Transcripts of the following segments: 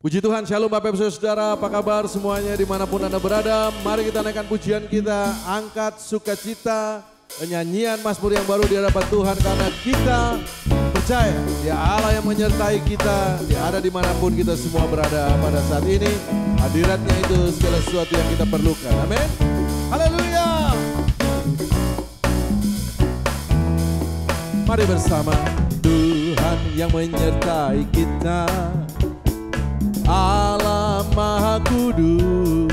Puji Tuhan, shalom Bapak Ibu Saudara, apa kabar semuanya dimanapun Anda berada. Mari kita naikkan pujian kita, angkat sukacita, nyanyian Mazmur yang baru di hadapan Tuhan. Karena kita percaya Dia Allah yang menyertai kita, Dia ada dimanapun kita semua berada pada saat ini. Hadiratnya itu segala sesuatu yang kita perlukan, amin. Haleluya. Mari bersama. Tuhan yang menyertai kita, Allah Maha Kudus,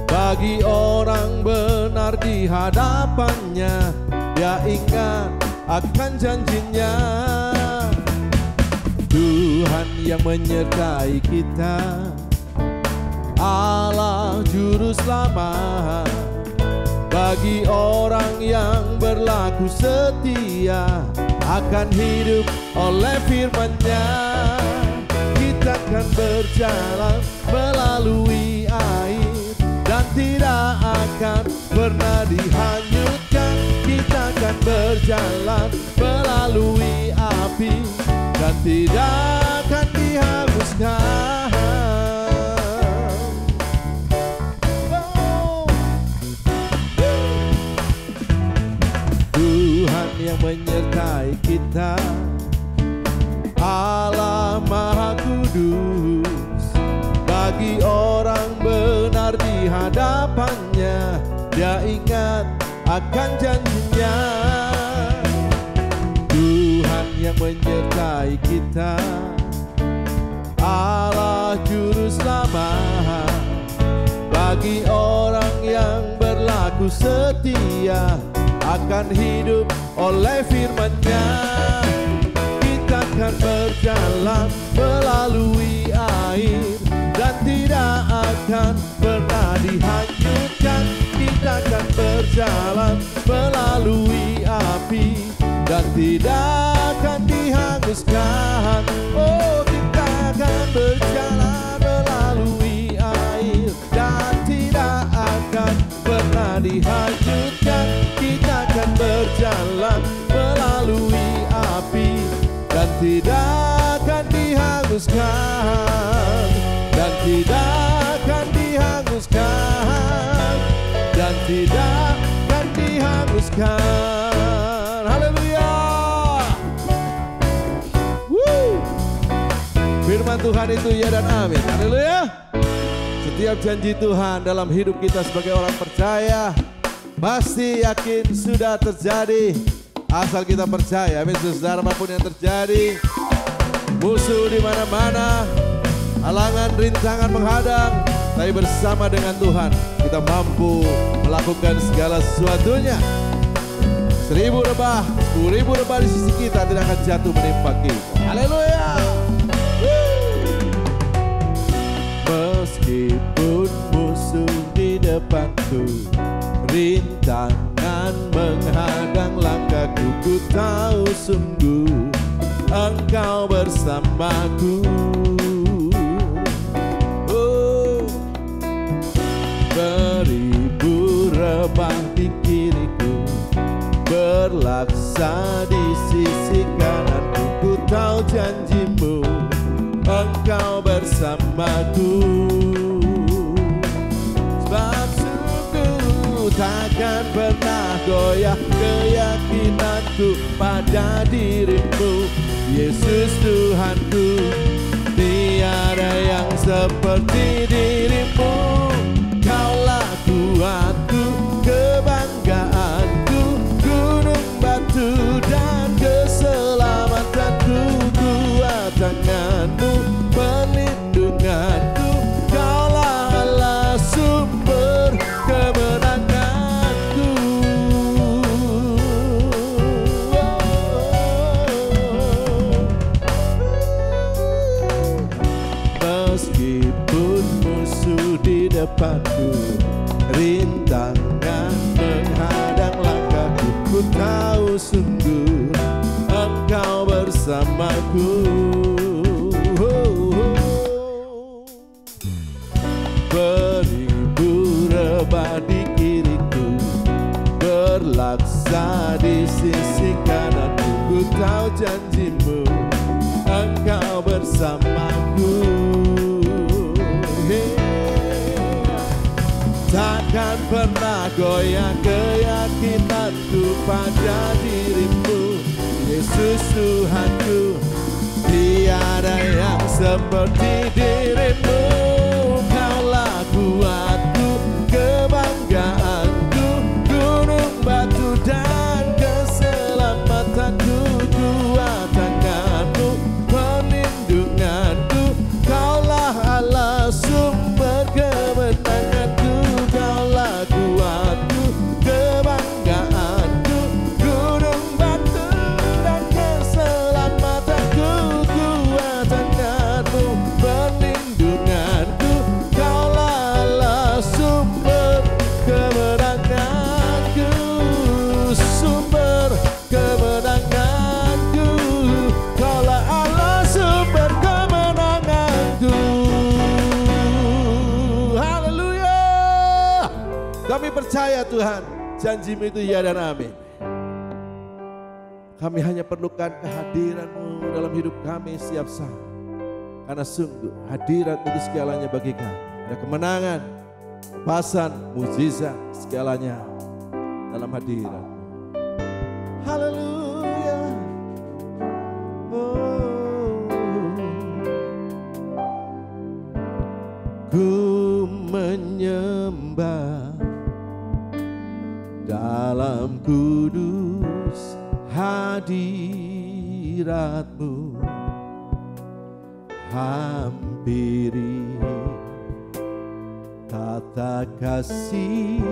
bagi orang benar di hadapannya, Dia ingat akan janjinya. Tuhan yang menyertai kita, Allah Juru Selamat, bagi orang yang berlaku setia, akan hidup oleh firman-Nya. Kita akan berjalan melalui air dan tidak akan pernah dihanyutkan. Kita akan berjalan melalui api dan tidak akan dihanguskan. Tuhan yang menyertai kita, Allah Maha Kudus, bagi orang benar di hadapannya, Dia ingat akan janjinya. Tuhan yang menyertai kita, Allah Juru Selamat, bagi orang yang berlaku setia, akan hidup oleh firman-Nya. Kita akan berjalan melalui air dan tidak akan pernah dihanyutkan. Kita akan berjalan melalui api dan tidak akan dihanguskan. Oh, kita akan berjalan melalui air dan tidak akan pernah dihanyutkan. Kita akan berjalan melalui api dan tidak akan dihanguskan, dan tidak akan dihanguskan, dan tidak akan dihanguskan. Haleluya. Firman Tuhan itu ya dan amin. Haleluya. Setiap janji Tuhan dalam hidup kita sebagai orang percaya pasti yakin sudah terjadi, asal kita percaya. Amin saudara, apapun yang terjadi, musuh di mana-mana, halangan rintangan menghadang, tapi bersama dengan Tuhan kita mampu melakukan segala sesuatunya. 1000 rebah, 10.000 rebah di sisi kita tidak akan jatuh menimpa kita. Haleluya. Meskipun musuh di depanku, rintangan menghadang langkahku, ku tahu sungguh Engkau bersamaku. Oh, beribu rebah di kiriku, berlaksa di sisi kananku, ku tahu janjimu Engkau bersamaku. Sebab sungguh takkan pernah goyah keyakinanku pada dirimu, Yesus Tuhanku. Tiada yang seperti dirimu. Kaulah kuatku, kebanggaanku, gunung batu dan keselamatanku. Kuat tanganmu, perlindunganku, Kaulah Allah sumber kemenanganku. Meskipun musuh di depanku, rintangan menghadang langkahku, ku tahu sungguh Engkau bersamaku. Beribu rebah di kiriku, berlaksa di sisi kananku, ku tahu janjimu Engkau bersamaku. pernah goyah keyakinanku pada dirimu. Yesus Tuhanku, tiada yang seperti dirimu. Kaulah kuatku, kebanggaanku, gunung batu dan keselamatanku. Kuat tanganmu, perlindunganku, kaulah Allah sumber kemenanganku. Kaulah kuatku, kebanggaanku, gunung batu dan keselamatanku. Kuat tanganmu, perlindunganku, kaulah Allah sumber kemenanganku. Sumber kemenanganku, kaulah Allah sumber kemenanganku. Haleluya. Kami percaya Tuhan, janji-Mu itu ya dan amin. Kami hanya perlukan kehadiran-Mu dalam hidup kami setiap saat. Karena sungguh hadirat itu segalanya bagi kami. Ada kemenangan, kepasan, mujizat, segalanya dalam hadirat-Mu. Haleluya. Oh. Ku menyembah dalam kudus hadirat-Mu, hampiri kata kasih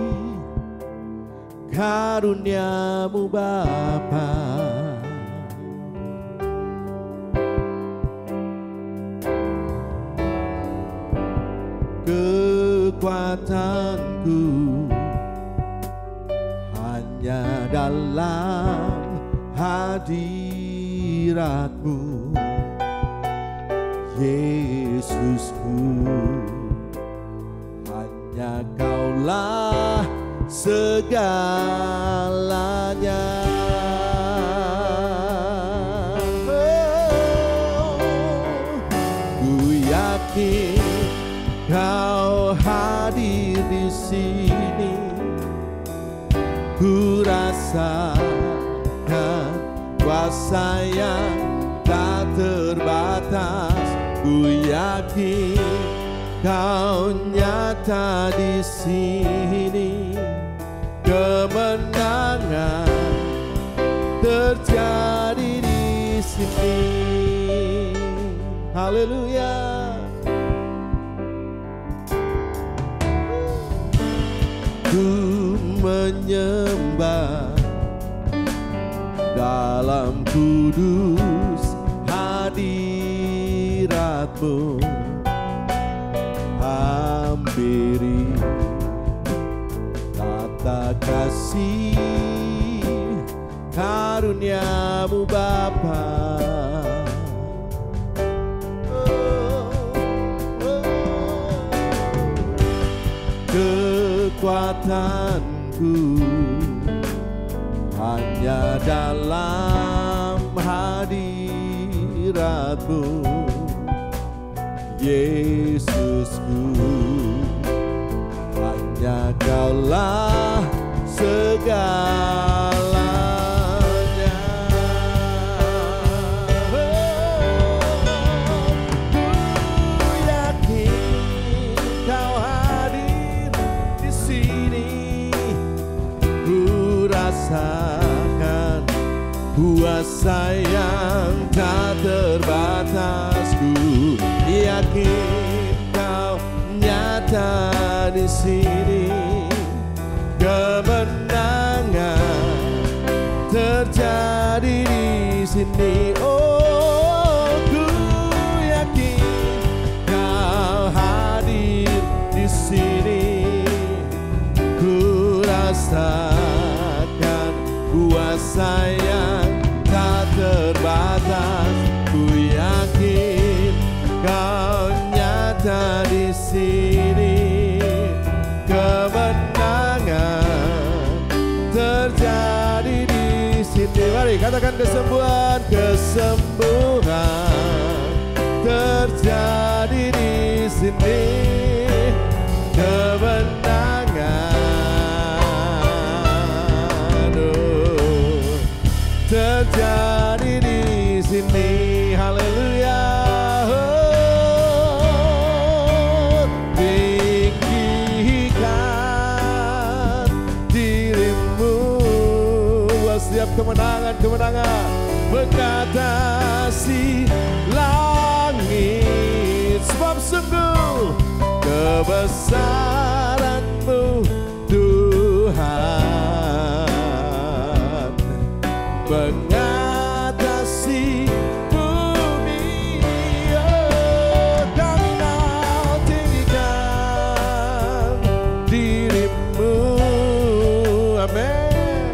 karunia-Mu Bapa. Kekuatanku hanya dalam hadirat-Mu, Yesusku. Hanya Kaulah segalanya. Oh, ku yakin Kau hadir di sini. Ku rasakan kuasa yang tak terbatas. Ku yakin Kau nyata di sini. Kemenangan terjadi di sini. Haleluya. Ku menyembah dalam kudus hadirat-Mu, hampiri kata kasih karunia-Mu Bapa. Kekuatanku hanya dalam hadirat-Mu, Yesusku. Hanya Kaulah segalanya. Ku yakin Kau hadir di sini. Ku rasakan kuasa yang tak terbatas. Ku yakin Kau nyata di sini. Kemenangan terjadi di sini. Oh, ku yakin Kau hadir di sini. Ku rasakan kuasa yang tak terbatas. Ku yakin Kau nyata di sini. Kemenangan terjadi di sini. Mari katakan kesembuhan, kesembuhan terjadi di sini. Kemenangan kemenangan mengatasi langit. Sebab sungguh kebesaran-Mu Tuhan mengatasi bumi. Oh, kami mau tinggikan diri-Mu, amin,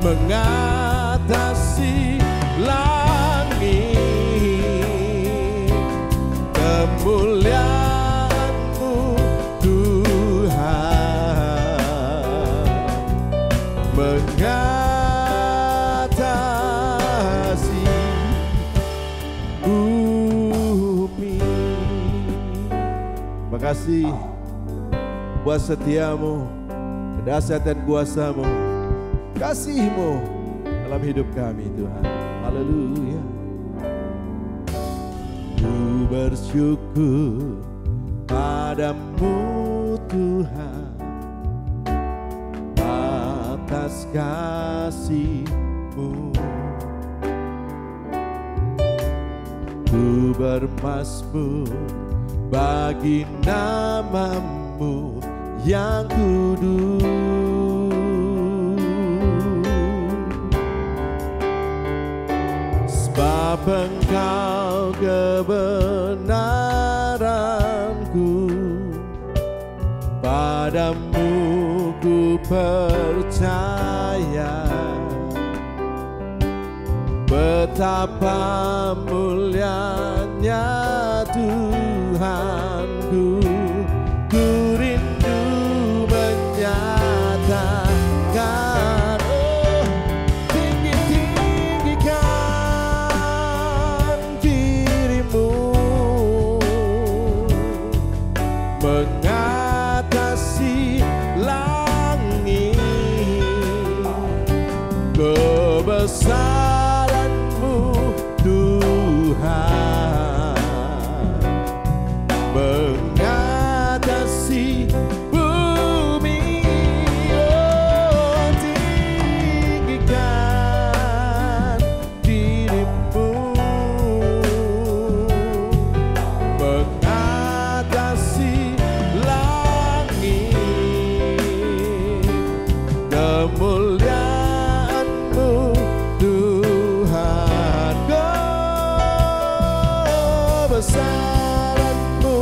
mengatasi langit. Kemuliaan-Mu Tuhan mengatasi bumi. Terima kasih buat setiamu, kedahsyatan kuasa-Mu, kasih-Mu dalam hidup kami Tuhan. Haleluya. Ku bersyukur padamu Tuhan atas kasih-Mu. Ku bermasmur bagi nama-Mu yang kudus. Sebab Engkau kebenaranku, padamu ku percaya. Betapa mulianya Tuhanku, ku rindu menyatakan. Oh, tinggi-tinggikan diri-Mu mengatasi langit. Kebesaran-Mu Tuhan mengatasi bumi. Oh, tinggikan diri-Mu mengatasi langit. Kemuliaan-Mu Tuhan, kebesaran-Mu,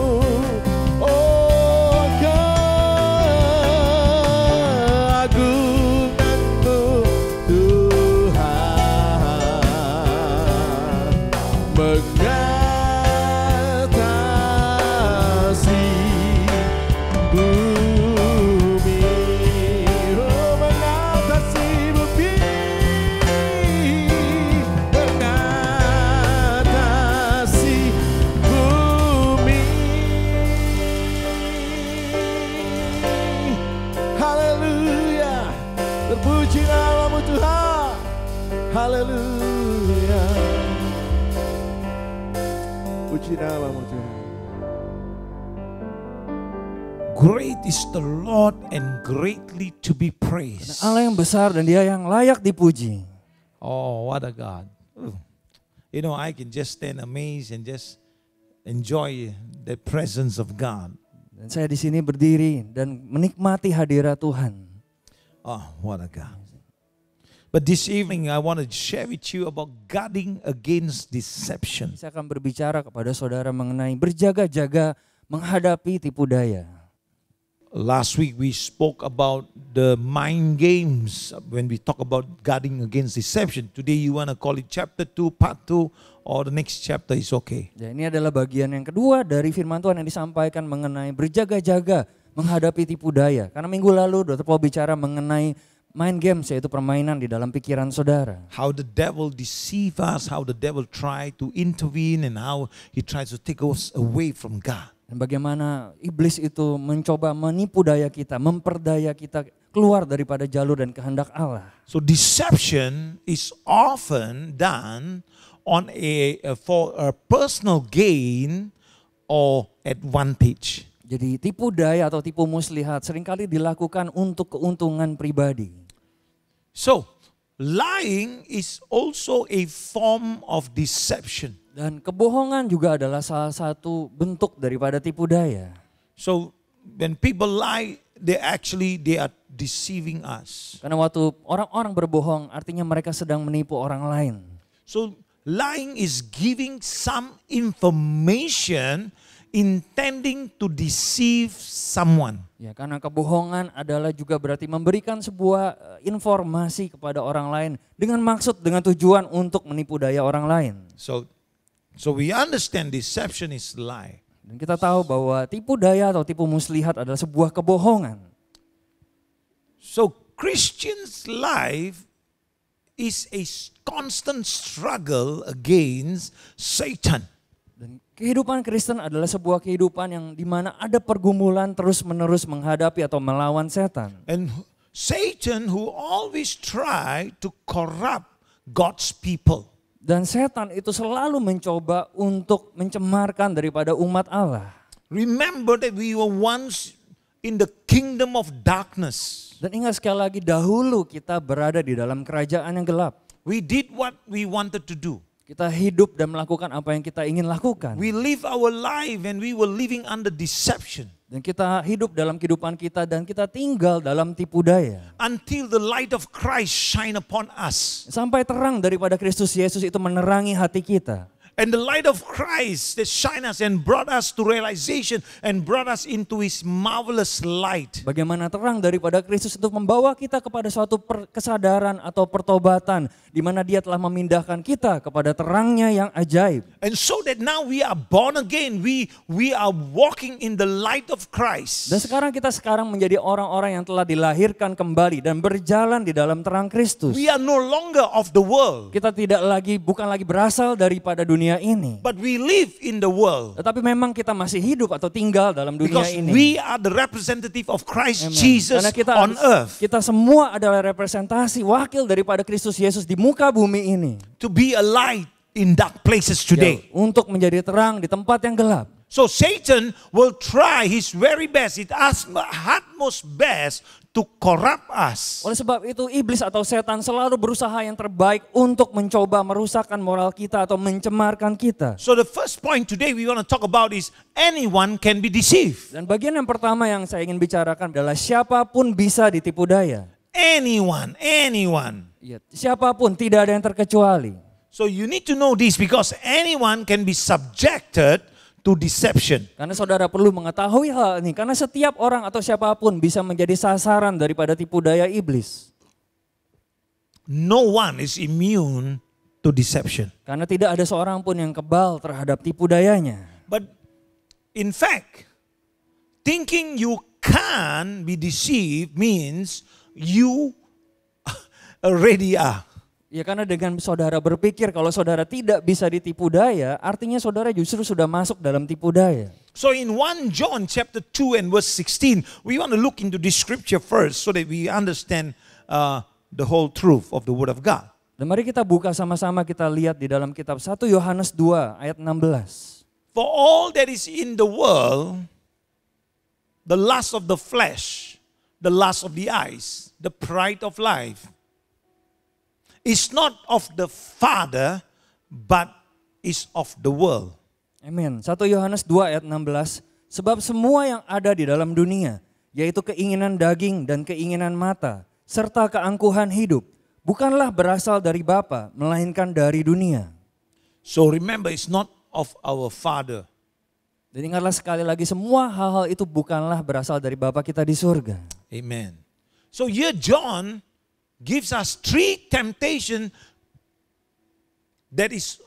oh keagungan-Mu Tuhan mengatasi bumi. Oh, mengatasi bumi, mengatasi bumi. Haleluya, terpuji nama-Mu Tuhan. Haleluya, puji nama-Mu Tuhan. Great is the Lord and greatly to be praised. Allah yang besar dan Dia yang layak dipuji. Oh, what a God. Ooh. You know, I can just stand amazed and just enjoy the presence of God. Dan saya di sini berdiri dan menikmati hadirat Tuhan. Oh, what a God. But this evening I want to share with you about guarding against deception. Saya akan berbicara kepada saudara mengenai berjaga-jaga menghadapi tipu daya. Last week we spoke about the mind games when we talk about guarding against deception. Today you want to call it chapter 2, part 2, or the next chapter is okay. Ya, ini adalah bagian yang kedua dari firman Tuhan yang disampaikan mengenai berjaga-jaga menghadapi tipu daya. Karena minggu lalu Dr. Paul bicara mengenai mind games, yaitu permainan di dalam pikiran saudara. How the devil deceive us, how the devil try to intervene, and how he tries to take us away from God. Dan bagaimana iblis itu mencoba menipu daya kita, memperdaya kita keluar daripada jalur dan kehendak Allah. So deception is often done on for a personal gain or advantage. Jadi tipu daya atau tipu muslihat seringkali dilakukan untuk keuntungan pribadi. So lying is also a form of deception. Dan kebohongan juga adalah salah satu bentuk daripada tipu daya. So when people lie, they are deceiving us. Karena waktu orang-orang berbohong artinya mereka sedang menipu orang lain. So lying is giving some information intending to deceive someone. Ya, karena kebohongan adalah juga berarti memberikan sebuah informasi kepada orang lain dengan maksud, dengan tujuan untuk menipu daya orang lain. So we understand deception is lie. Dan kita tahu bahwa tipu daya atau tipu muslihat adalah sebuah kebohongan. So Christian's life is a constant struggle against Satan. Dan kehidupan Kristen adalah sebuah kehidupan yang dimana ada pergumulan terus-menerus menghadapi atau melawan setan. And Satan who always try to corrupt God's people. Dan setan itu selalu mencoba untuk mencemarkan daripada umat Allah. Remember that we were once in the kingdom of darkness. Dan ingat sekali lagi, dahulu kita berada di dalam kerajaan yang gelap. We did what we wanted to do. Kita hidup dan melakukan apa yang kita ingin lakukan. We live our life and we were living under deception. Dan kita hidup dalam kehidupan kita dan kita tinggal dalam tipu daya. Until the light of Christ shine upon us. Sampai terang daripada Kristus Yesus itu menerangi hati kita. And the light of Christ that shine us and brought us to realization and brought us into His marvelous light. Bagaimana terang daripada Kristus itu membawa kita kepada suatu kesadaran atau pertobatan di mana Dia telah memindahkan kita kepada terangnya yang ajaib. And so that now we are born again, we are walking in the light of Christ. Dan sekarang kita menjadi orang-orang yang telah dilahirkan kembali dan berjalan di dalam terang Kristus. We are no longer of the world. Kita bukan lagi berasal daripada dunia ini. But we live in the world. Tetapi memang kita masih hidup atau tinggal dalam dunia Because ini. we are the representative of Christ Amen. Jesus Karena on earth. kita semua adalah representasi wakil daripada Kristus Yesus di muka bumi ini. To be a light in dark places today. Ya, untuk menjadi terang di tempat yang gelap. So Satan will try his very best, it utmost best to corrupt us. Oleh sebab itu iblis atau setan selalu berusaha yang terbaik untuk mencoba merusakkan moral kita atau mencemarkan kita. So the first point today we want to talk about is anyone can be deceived. Dan bagian yang pertama yang saya ingin bicarakan adalah siapapun bisa ditipu daya. Anyone. Ya, siapapun, tidak ada yang terkecuali. So you need to know this because anyone can be subjected to deception. Karena saudara perlu mengetahui hal ini. Karena setiap orang atau siapapun bisa menjadi sasaran daripada tipu daya iblis. No one is immune to deception. Karena tidak ada seorang pun yang kebal terhadap tipu dayanya. But in fact, thinking you can be deceived means you already are. Ya, karena dengan saudara berpikir kalau saudara tidak bisa ditipu daya, artinya saudara justru sudah masuk dalam tipu daya. So in 1 John chapter 2 and verse 16, we want to look into this scripture first so that we understand the whole truth of the word of God. Dan mari kita buka sama-sama, kita lihat di dalam kitab 1 Yohanes 2 ayat 16. For all that is in the world, the lust of the flesh, the lust of the eyes, the pride of life, is not of the Father, but is of the world. Amin. 1 Yohanes 2 ayat 16. Sebab semua yang ada di dalam dunia, yaitu keinginan daging dan keinginan mata, serta keangkuhan hidup, bukanlah berasal dari Bapa, melainkan dari dunia. So remember, it's not of our Father. Dan ingatlah sekali lagi, semua hal-hal itu bukanlah berasal dari Bapa kita di surga. Amen. So here John gives us 3 temptation that is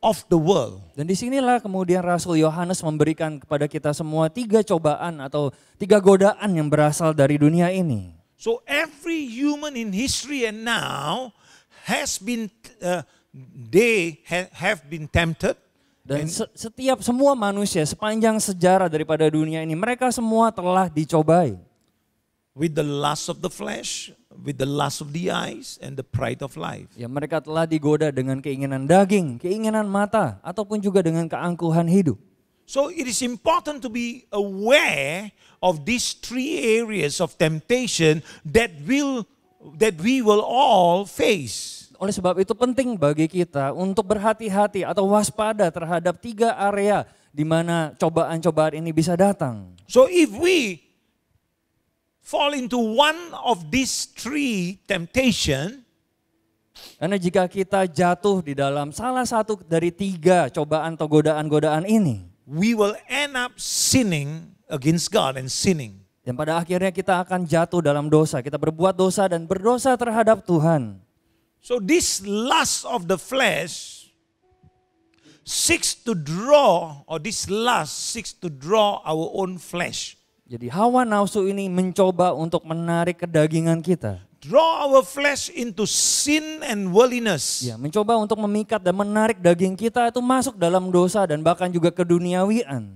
of the world. Dan disinilah kemudian Rasul Yohanes memberikan kepada kita semua 3 cobaan atau 3 godaan yang berasal dari dunia ini. So every human in history and now has been, have been tempted. Dan setiap semua manusia sepanjang sejarah daripada dunia ini, mereka semua telah dicobai. With the lust of the flesh, with the lust of the eyes, and the pride of life. Ya, mereka telah digoda dengan keinginan daging, keinginan mata, ataupun juga dengan keangkuhan hidup. So it is important to be aware of these 3 areas of temptation that will that we will all face. Oleh sebab itu penting bagi kita untuk berhati-hati atau waspada terhadap 3 area di mana cobaan-cobaan ini bisa datang. So if we fall into one of these 3 temptation, Karena jika kita jatuh di dalam salah satu dari 3 cobaan atau godaan-godaan ini, we will end up sinning against God and sinning. dan pada akhirnya kita akan jatuh dalam dosa. Kita berbuat dosa dan berdosa terhadap Tuhan. So this lust of the flesh seeks to draw, or this lust seeks to draw our own flesh. Jadi hawa nafsu ini mencoba untuk menarik kedagingan kita. Draw our flesh into sin and worldliness. Ya, mencoba untuk memikat dan menarik daging kita itu masuk dalam dosa dan bahkan juga keduniawian.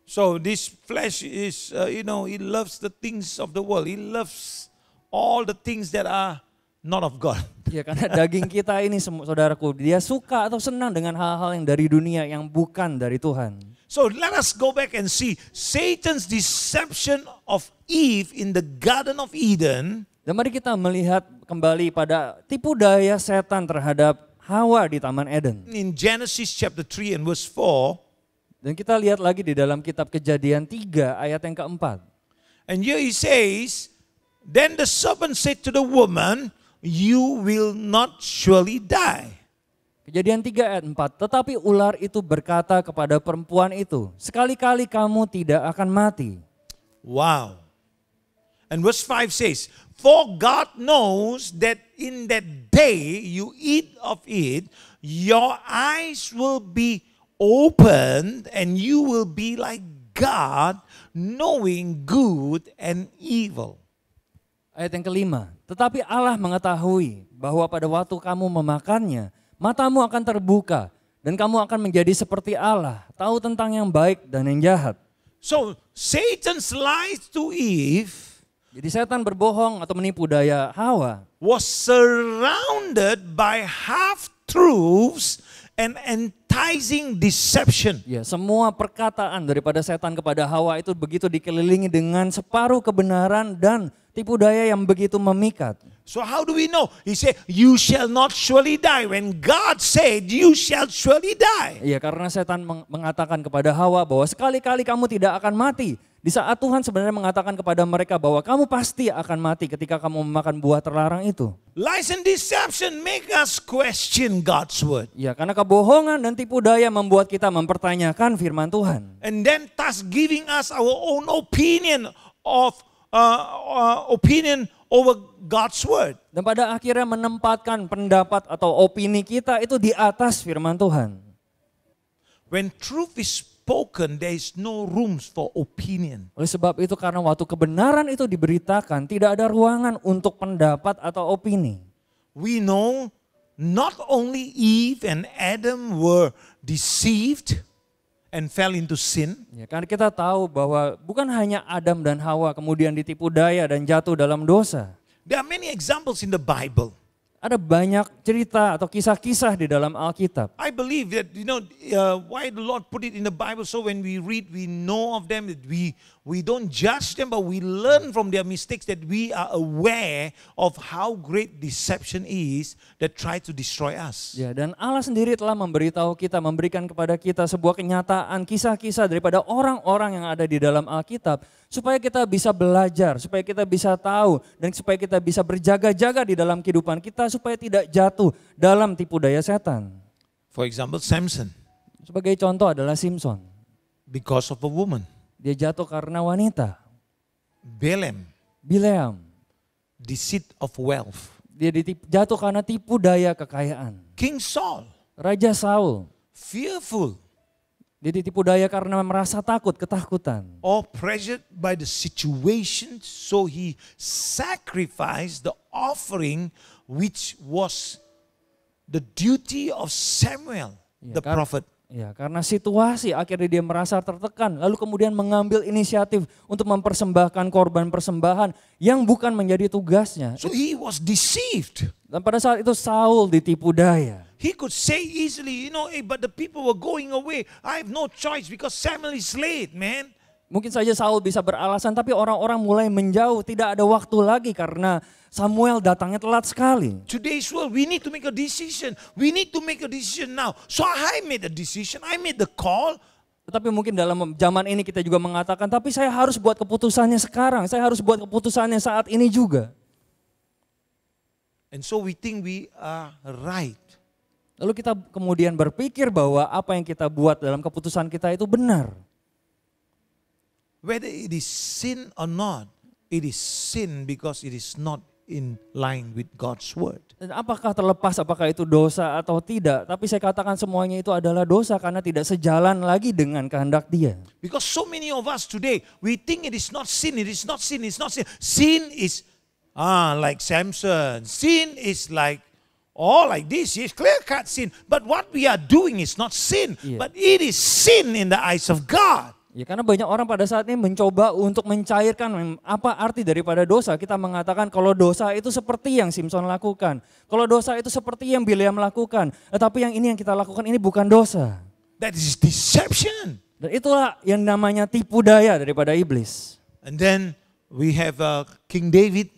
So this flesh is, it loves the things of the world. It loves all the things that are not of God. Ya, karena daging kita ini saudaraku, dia suka atau senang dengan hal-hal yang dari dunia yang bukan dari Tuhan. So let us go back and see Satan's deception of Eve in the Garden of Eden. Dan mari kita melihat kembali pada tipu daya setan terhadap Hawa di Taman Eden. In Genesis chapter 3 and verse 4. Dan kita lihat lagi di dalam kitab Kejadian 3 ayat yang keempat. And here he says, then the serpent said to the woman, you will not surely die. Kejadian 3 ayat 4, tetapi ular itu berkata kepada perempuan itu, sekali-kali kamu tidak akan mati. Wow. And verse 5 says, for God knows that in that day you eat of it, your eyes will be opened and you will be like God, knowing good and evil. Ayat yang kelima, tetapi Allah mengetahui bahwa pada waktu kamu memakannya, matamu akan terbuka dan kamu akan menjadi seperti Allah, tahu tentang yang baik dan yang jahat. So Satan's lies to Eve Jadi setan berbohong atau menipu daya Hawa was surrounded by half-truths and enticing deception. ya, semua perkataan daripada setan kepada Hawa itu begitu dikelilingi dengan separuh kebenaran dan tipu daya yang begitu memikat. So how do we know? He said, you shall not surely die. When God said, you shall surely die. Ya, karena setan mengatakan kepada Hawa bahwa sekali-kali kamu tidak akan mati. Di saat Tuhan sebenarnya mengatakan kepada mereka bahwa kamu pasti akan mati ketika kamu memakan buah terlarang itu. Lies and deception make us question God's word. Ya, karena kebohongan dan tipu daya membuat kita mempertanyakan firman Tuhan. And then thus giving us our own opinion of opinion over God's word. Dan pada akhirnya menempatkan pendapat atau opini kita itu di atas firman Tuhan. When truth is spoken, there is no room for opinion. Oleh sebab itu karena waktu kebenaran itu diberitakan, tidak ada ruangan untuk pendapat atau opini. We know not only Eve and Adam were deceived and fell into sin. Ya, karena kita tahu bahwa bukan hanya Adam dan Hawa kemudian ditipu daya dan jatuh dalam dosa. There are many examples in the Bible. Ada banyak cerita atau kisah-kisah di dalam Alkitab. I believe that, why the Lord put it in the Bible, so when we read, we know of them, that we don't judge them, but we learn from their mistakes, that we are aware of how great deception is that try to destroy us. Ya, dan Allah sendiri telah memberitahu kita, memberikan kepada kita sebuah kenyataan, kisah-kisah daripada orang-orang yang ada di dalam Alkitab, supaya kita bisa belajar, supaya kita bisa tahu, dan supaya kita bisa berjaga-jaga di dalam kehidupan kita, supaya tidak jatuh dalam tipu daya setan. For example, Samson, Sebagai contoh adalah Simpson. because of a woman. Dia jatuh karena wanita. Balaam, Bileam, deceit of wealth. dia jatuh karena tipu daya kekayaan. King Saul, Raja Saul, fearful dia ditipu daya karena merasa takut, ketakutan. or pressured by the situation, so he sacrificed the offering which was the duty of Samuel, the prophet. Ya, karena situasi akhirnya dia merasa tertekan, lalu kemudian mengambil inisiatif untuk mempersembahkan korban persembahan yang bukan menjadi tugasnya. So he was deceived. Dan pada saat itu Saul ditipu daya. He could say easily, but the people were going away. I have no choice because Samuel is late, man. Mungkin saja Saul bisa beralasan, tapi orang-orang mulai menjauh. Tidak ada waktu lagi karena Samuel datangnya telat sekali. Today's world, we need to make a decision. We need to make a decision now. So I made a decision. I made the call. Tetapi mungkin dalam zaman ini kita juga mengatakan, tapi saya harus buat keputusannya sekarang. Saya harus buat keputusannya saat ini juga. And so we think we are right. Lalu kita kemudian berpikir bahwa apa yang kita buat dalam keputusan kita itu benar. Whether it is sin or not, it is sin because it is not in line with God's word. Dan apakah terlepas apakah itu dosa atau tidak, tapi saya katakan semuanya itu adalah dosa karena tidak sejalan lagi dengan kehendak Dia. Because so many of us today, we think it is not sin, it is not sin, it's not sin. Sin is like Samson. Sin is like like this, it's clear-cut sin. But what we are doing is not sin, but it is sin in the eyes of God. Ya, karena banyak orang pada saat ini mencoba untuk mencairkan apa arti daripada dosa. Kita mengatakan kalau dosa itu seperti yang Simpson lakukan. Kalau dosa itu seperti yang Bileam lakukan. Tetapi yang ini yang kita lakukan ini bukan dosa. That is deception. Dan itulah yang namanya tipu daya daripada iblis. And then we have King David.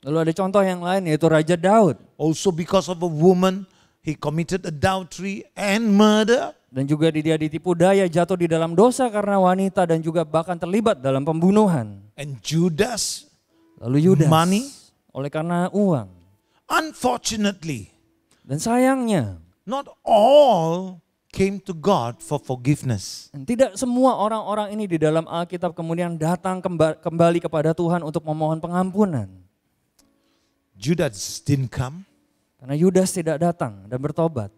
Lalu ada contoh yang lain yaitu Raja Daud. Also because of a woman, he committed adultery and murder. Dan juga dia ditipu daya, jatuh di dalam dosa karena wanita dan juga bahkan terlibat dalam pembunuhan. And Judas, Lalu Yudas, money. oleh karena uang. Unfortunately, Dan sayangnya, not all came to God for forgiveness. tidak semua orang-orang ini di dalam Alkitab kemudian datang kembali kepada Tuhan untuk memohon pengampunan. Judas didn't come. Karena Yudas tidak datang dan bertobat.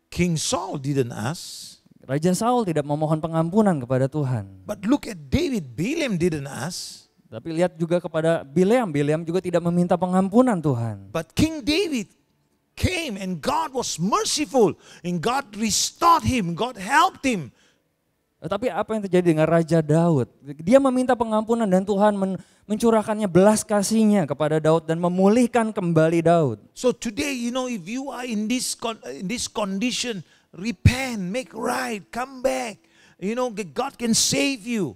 King Saul didn't ask. Raja Saul tidak memohon pengampunan kepada Tuhan. But look at David, Balaam didn't ask. Tapi lihat juga kepada Bileam, Bileam juga tidak meminta pengampunan Tuhan. But King David came and God was merciful and God restored him, God helped him. Tetapi apa yang terjadi dengan Raja Daud? Dia meminta pengampunan dan Tuhan mencurahkannya belas kasihnya kepada Daud dan memulihkan kembali Daud. So today, if you are in this condition, repent, make right, come back. God can save you.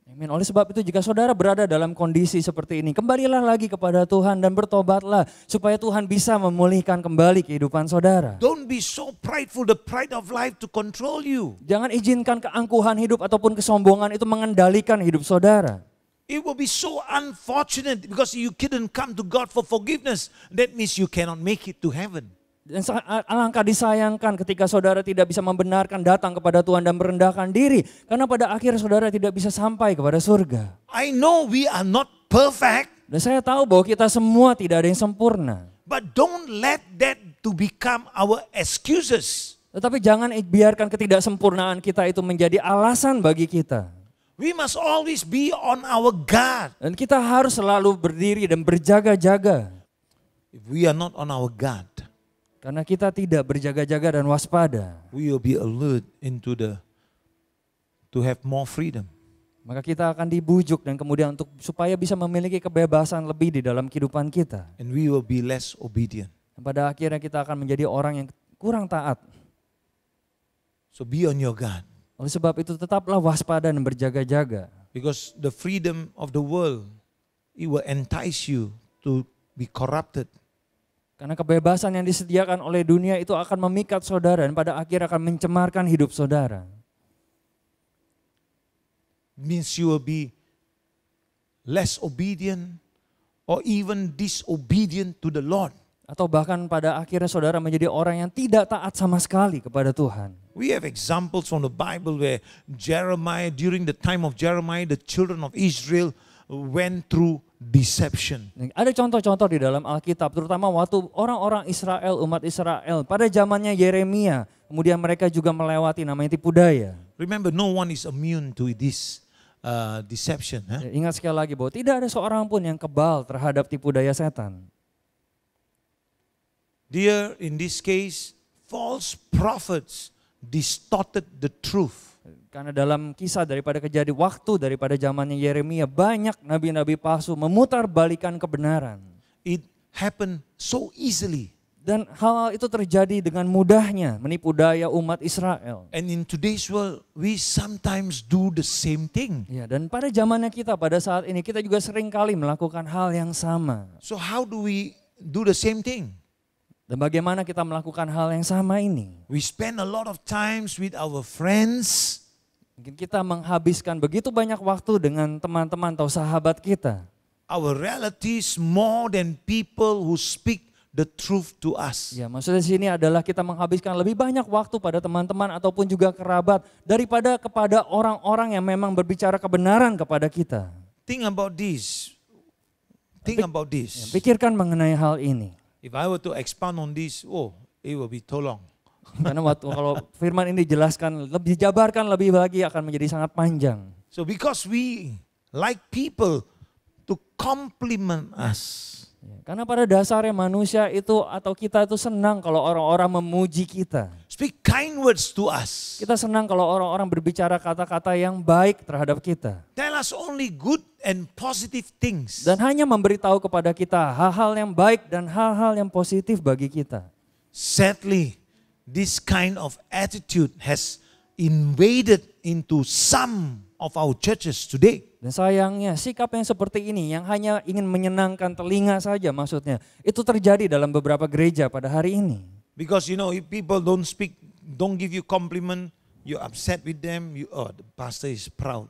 Amin. Oleh sebab itu jika saudara berada dalam kondisi seperti ini, kembalilah lagi kepada Tuhan dan bertobatlah supaya Tuhan bisa memulihkan kembali kehidupan saudara. Don't be so prideful, the pride of life to control you. Jangan izinkan keangkuhan hidup ataupun kesombongan itu mengendalikan hidup saudara. It will be so unfortunate because you couldn't come to God for forgiveness. That means you cannot make it to heaven. Dan alangkah disayangkan ketika saudara tidak bisa membenarkan datang kepada Tuhan dan merendahkan diri. Karena pada akhir saudara tidak bisa sampai kepada surga. I know we are not perfect. Dan saya tahu bahwa kita semua tidak ada yang sempurna. But don't let that to become our excuses. Tetapi jangan biarkan ketidaksempurnaan kita itu menjadi alasan bagi kita. We must always be on our guard. Dan kita harus selalu berdiri dan berjaga-jaga. If we are not on our guard, karena kita tidak berjaga-jaga dan waspada, we will be alert to have more freedom. maka kita akan dibujuk dan kemudian supaya bisa memiliki kebebasan lebih di dalam kehidupan kita. And we will be less obedient. Dan pada akhirnya kita akan menjadi orang yang kurang taat. So be on your guard. Oleh sebab itu tetaplah waspada dan berjaga-jaga. Because the freedom of the world, it will entice you to be corrupted. Karena kebebasan yang disediakan oleh dunia itu akan memikat saudara dan pada akhir akan mencemarkan hidup saudara. Means you will be less obedient or even disobedient to the Lord. Atau bahkan pada akhirnya saudara menjadi orang yang tidak taat sama sekali kepada Tuhan. We have examples from the Bible where Jeremiah, during the time of Jeremiah, the children of Israel went through deception. Ada contoh-contoh di dalam Alkitab, terutama waktu orang-orang Israel, umat Israel, pada zamannya Yeremia, kemudian mereka juga melewati namanya tipu daya. Remember, no one is immune to this deception. Ingat sekali lagi bahwa tidak ada seorang pun yang kebal terhadap tipu daya setan. Dear, in this case, false prophets distorted the truth. Karena dalam kisah daripada kejadian waktu daripada zamannya Yeremia, banyak nabi-nabi palsu memutarbalikan kebenaran. It happened so easily. Dan hal itu terjadi dengan mudahnya, menipu daya umat Israel. And in today's world, we sometimes do the same thing. Ya, dan pada zamannya kita, pada saat ini kita juga sering kali melakukan hal yang sama. So how do we do the same thing? Dan bagaimana kita melakukan hal yang sama ini? We spend a lot of times with our friends. Mungkin kita menghabiskan begitu banyak waktu dengan teman-teman atau sahabat kita. Our relatives more than people who speak the truth to us. Ya, maksudnya di sini adalah kita menghabiskan lebih banyak waktu pada teman-teman ataupun juga kerabat daripada kepada orang-orang yang memang berbicara kebenaran kepada kita. Think about this. Think about Ya, this. pikirkan mengenai hal ini. If I were to expound on this, it will be too long. Karena kalau firman ini dijelaskan, lebih dijabarkan lebih lagi akan menjadi sangat panjang. So because we like people to compliment us. Ya, karena pada dasarnya manusia itu atau kita itu senang kalau orang-orang memuji kita. Speak kind words to us. Kita senang kalau orang-orang berbicara kata-kata yang baik terhadap kita. Tell us only good and positive things. Dan hanya memberitahu kepada kita hal-hal yang baik dan hal-hal yang positif bagi kita. Sadly, this kind of attitude has invaded into some of our churches today. Dan sayangnya sikap yang seperti ini yang hanya ingin menyenangkan telinga saja maksudnya. Itu terjadi dalam beberapa gereja pada hari ini. Because if people don't give you compliment, you're upset with them, the pastor is proud.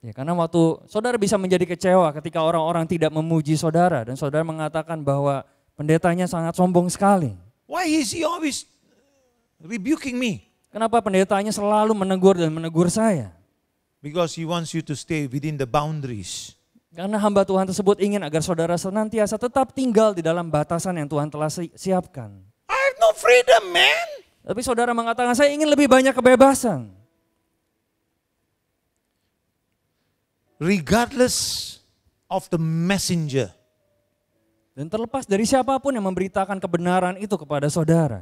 Ya, karena waktu saudara bisa menjadi kecewa ketika orang-orang tidak memuji saudara. Dan saudara mengatakan bahwa pendetanya sangat sombong sekali. Why is he always rebuking me? Kenapa pendetanya selalu menegur dan menegur saya? Because he wants you to stay within the boundaries. Karena hamba Tuhan tersebut ingin agar saudara senantiasa tetap tinggal di dalam batasan yang Tuhan telah siapkan. I have no freedom, man. Tapi saudara mengatakan saya ingin lebih banyak kebebasan. Regardless of the messenger. Dan terlepas dari siapapun yang memberitakan kebenaran itu kepada saudara.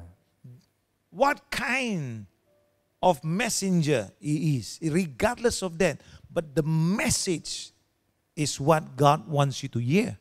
What kind of messenger he is, regardless of that. But the message is what God wants you to hear.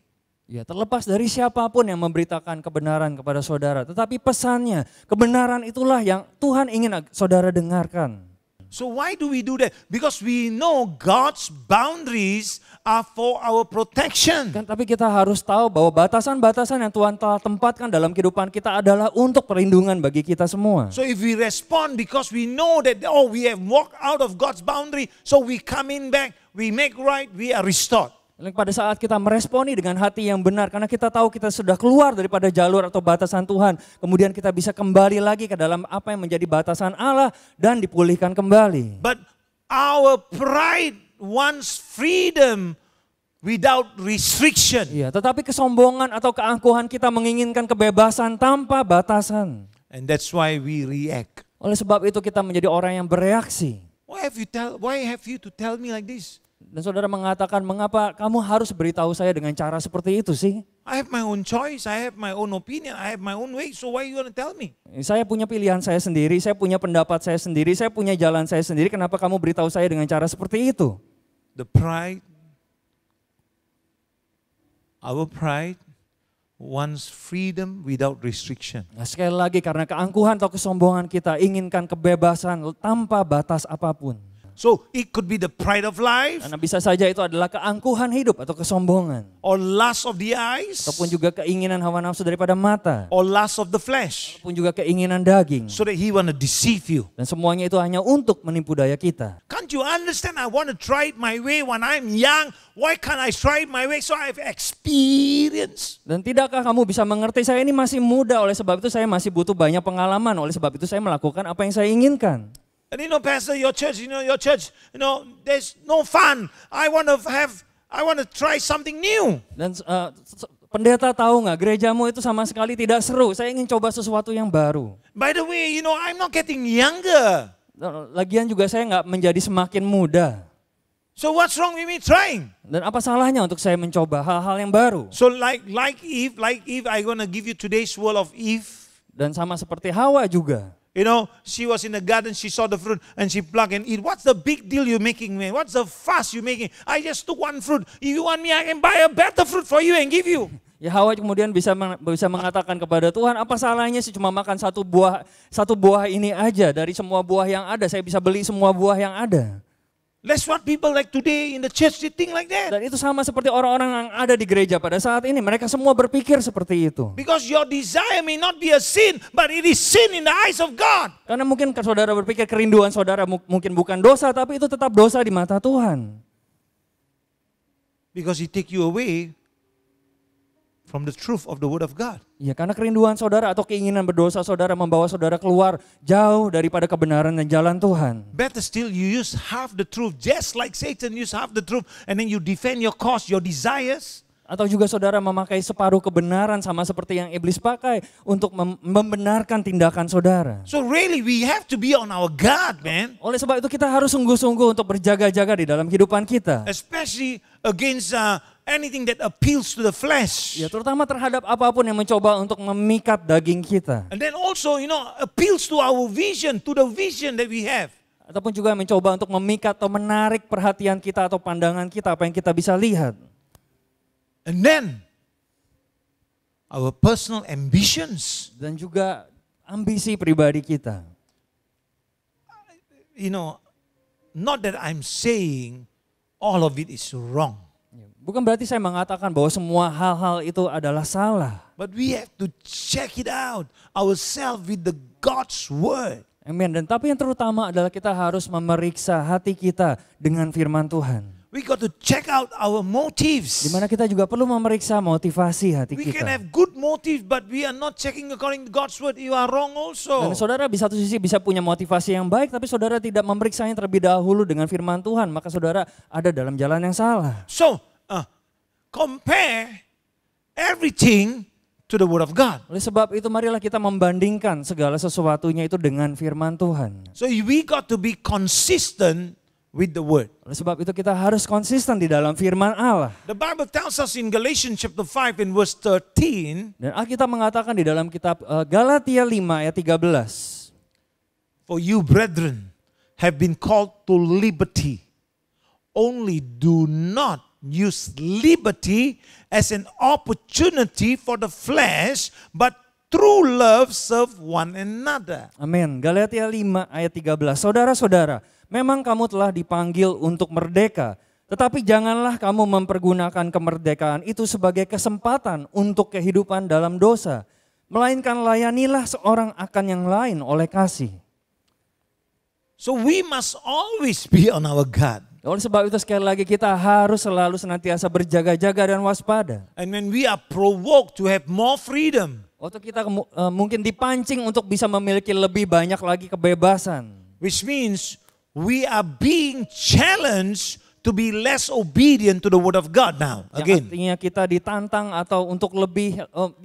Ya, terlepas dari siapapun yang memberitakan kebenaran kepada saudara. Tetapi pesannya, kebenaran itulah yang Tuhan ingin saudara dengarkan. So why do we do that? Because we know God's boundaries are for our protection. Kan, tapi kita harus tahu bahwa batasan-batasan yang Tuhan telah tempatkan dalam kehidupan kita adalah untuk perlindungan bagi kita semua. So if we respond because we know that, we have walked out of God's boundary, so we come in back, we make right, we are restored. Pada saat kita meresponi dengan hati yang benar, karena kita tahu kita sudah keluar daripada jalur atau batasan Tuhan, kemudian kita bisa kembali lagi ke dalam apa yang menjadi batasan Allah dan dipulihkan kembali. But our pride wants freedom without restriction. Iya, tetapi kesombongan atau keangkuhan kita menginginkan kebebasan tanpa batasan. And that's why we react. Oleh sebab itu kita menjadi orang yang bereaksi. Why have you to tell me like this? Dan saudara mengatakan, mengapa kamu harus beritahu saya dengan cara seperti itu sih? I have my own choice, I have my own opinion, I have my own way, so why you want to tell me? Saya punya pilihan saya sendiri, saya punya pendapat saya sendiri, saya punya jalan saya sendiri, kenapa kamu beritahu saya dengan cara seperti itu? Our pride wants freedom without restriction. Nah, sekali lagi karena keangkuhan atau kesombongan kita inginkan kebebasan tanpa batas apapun. So it could be the pride of life, Karena bisa saja itu adalah keangkuhan hidup atau kesombongan. or lust of the eyes, Ataupun juga keinginan hawa nafsu daripada mata. or lust of the flesh, Ataupun juga keinginan daging. so that he want to deceive you. Dan semuanya itu hanya untuk menipu daya kita. Can't you understand? I want to try it my way when I'm young. Why can't I try it my way? So I have experience. Dan tidakkah kamu bisa mengerti saya ini masih muda, oleh sebab itu saya masih butuh banyak pengalaman. Oleh sebab itu saya melakukan apa yang saya inginkan. And Pastor, your church, there's no fun. I want to try something new. Dan pendeta tahu nggak, gerejamu itu sama sekali tidak seru. Saya ingin coba sesuatu yang baru. By the way, I'm not getting younger. Lagian juga saya nggak menjadi semakin muda. So what's wrong with me trying? Dan apa salahnya untuk saya mencoba hal-hal yang baru? So like Eve, I'm gonna give you today's word of Eve. Dan sama seperti Hawa juga. She was in the garden, she saw the fruit and she plucked and eat. What's the big deal you're making, man? What's the fuss you're making? I just took one fruit. If you want me, I can buy a better fruit for you and give you. Ya Hawa kemudian bisa mengatakan kepada Tuhan, apa salahnya sih cuma makan satu buah ini aja dari semua buah yang ada, saya bisa beli semua buah yang ada. That's what people like today in the church, they think like that. Dan itu sama seperti orang-orang yang ada di gereja pada saat ini, mereka semua berpikir seperti itu. Because your desire may not be a sin, but it is sin in the eyes of God. Karena mungkin saudara berpikir kerinduan saudara mungkin bukan dosa, tapi itu tetap dosa di mata Tuhan. Because He take you away from the truth of the Word of God. Ya, karena kerinduan saudara atau keinginan berdosa saudara membawa saudara keluar jauh daripada kebenaran dan jalan Tuhan. Better still, you use half the truth, just like Satan use half the truth, and then you defend your cause, your desires. Atau juga saudara memakai separuh kebenaran sama seperti yang iblis pakai untuk membenarkan tindakan saudara. So really, we have to be on our guard, man. Oleh sebab itu kita harus sungguh-sungguh untuk berjaga-jaga di dalam kehidupan kita. Especially against anything that appeals to the flesh. Ya, terutama terhadap apapun yang mencoba untuk memikat daging kita. And then also, appeals to our vision, to the vision that we have. Ataupun juga mencoba untuk memikat atau menarik perhatian kita atau pandangan kita, apa yang kita bisa lihat. And then, our personal ambitions. Dan juga ambisi pribadi kita. Not that I'm saying all of it is wrong. Bukan berarti saya mengatakan bahwa semua hal-hal itu adalah salah. But we have to check it out ourselves with the God's word. Amin. Dan tapi yang terutama adalah kita harus memeriksa hati kita dengan firman Tuhan. We got to check out our motives. Di mana kita juga perlu memeriksa motivasi hati We can kita. have good motives, but we are not checking according to God's word. You are wrong also. Dan saudara di satu sisi bisa punya motivasi yang baik, tapi saudara tidak memeriksanya terlebih dahulu dengan firman Tuhan, maka saudara ada dalam jalan yang salah. So, compare everything to the word of God. Oleh sebab itu marilah kita membandingkan segala sesuatunya itu dengan firman Tuhan. So we got to be consistent with the word. Oleh sebab itu kita harus konsisten di dalam firman Allah. The Bible tells us in Galatians chapter 5 and verse 13. Dan Alkitab mengatakan di dalam kitab Galatia 5 ayat 13. For you brethren have been called to liberty. Only do not use liberty as an opportunity for the flesh, but through love serve one another. Amin. Galatia 5 ayat 13. Saudara-saudara, memang kamu telah dipanggil untuk merdeka, tetapi janganlah kamu mempergunakan kemerdekaan itu sebagai kesempatan untuk kehidupan dalam dosa, melainkan layanilah seorang akan yang lain oleh kasih. So we must always be on our guard. Oleh sebab itu sekali lagi kita harus selalu senantiasa berjaga-jaga dan waspada. And when we are provoked to have more freedom, Waktu kita mungkin dipancing untuk bisa memiliki lebih banyak lagi kebebasan. which means we are being challenged to be less obedient to the word of God now. Yang Again, artinya kita ditantang atau untuk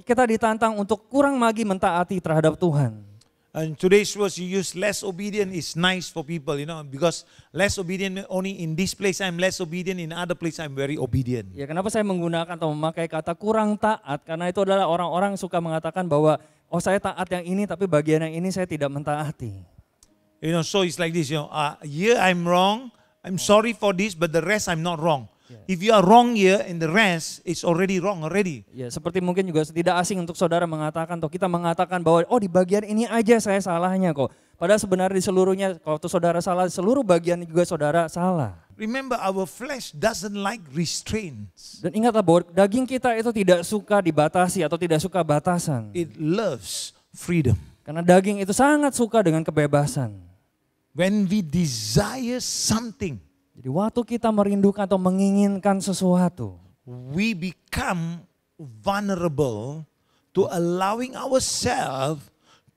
kita ditantang untuk kurang lagi mentaati terhadap Tuhan. and today's words you use less obedient is nice for people, because less obedient only in this place I'm less obedient, in other place I'm very obedient. Ya, kenapa saya menggunakan atau memakai kata kurang taat? Karena itu adalah orang-orang suka mengatakan bahwa saya taat yang ini tapi bagian yang ini saya tidak mentaati. So it's like this, here I'm wrong, I'm sorry for this, but the rest I'm not wrong. If you are wrong here and the rest it's already wrong already. Ya, seperti mungkin juga tidak asing untuk saudara mengatakan atau kita mengatakan bahwa di bagian ini aja saya salahnya kok. Padahal sebenarnya di seluruhnya kalau saudara salah, seluruh bagian juga saudara salah. Remember, our flesh doesn't like restraints. Dan ingatlah bahwa daging kita itu tidak suka dibatasi atau tidak suka batasan. It loves freedom. Karena daging itu sangat suka dengan kebebasan. When we desire something, Jadi waktu kita merindukan atau menginginkan sesuatu, we become vulnerable to allowing ourselves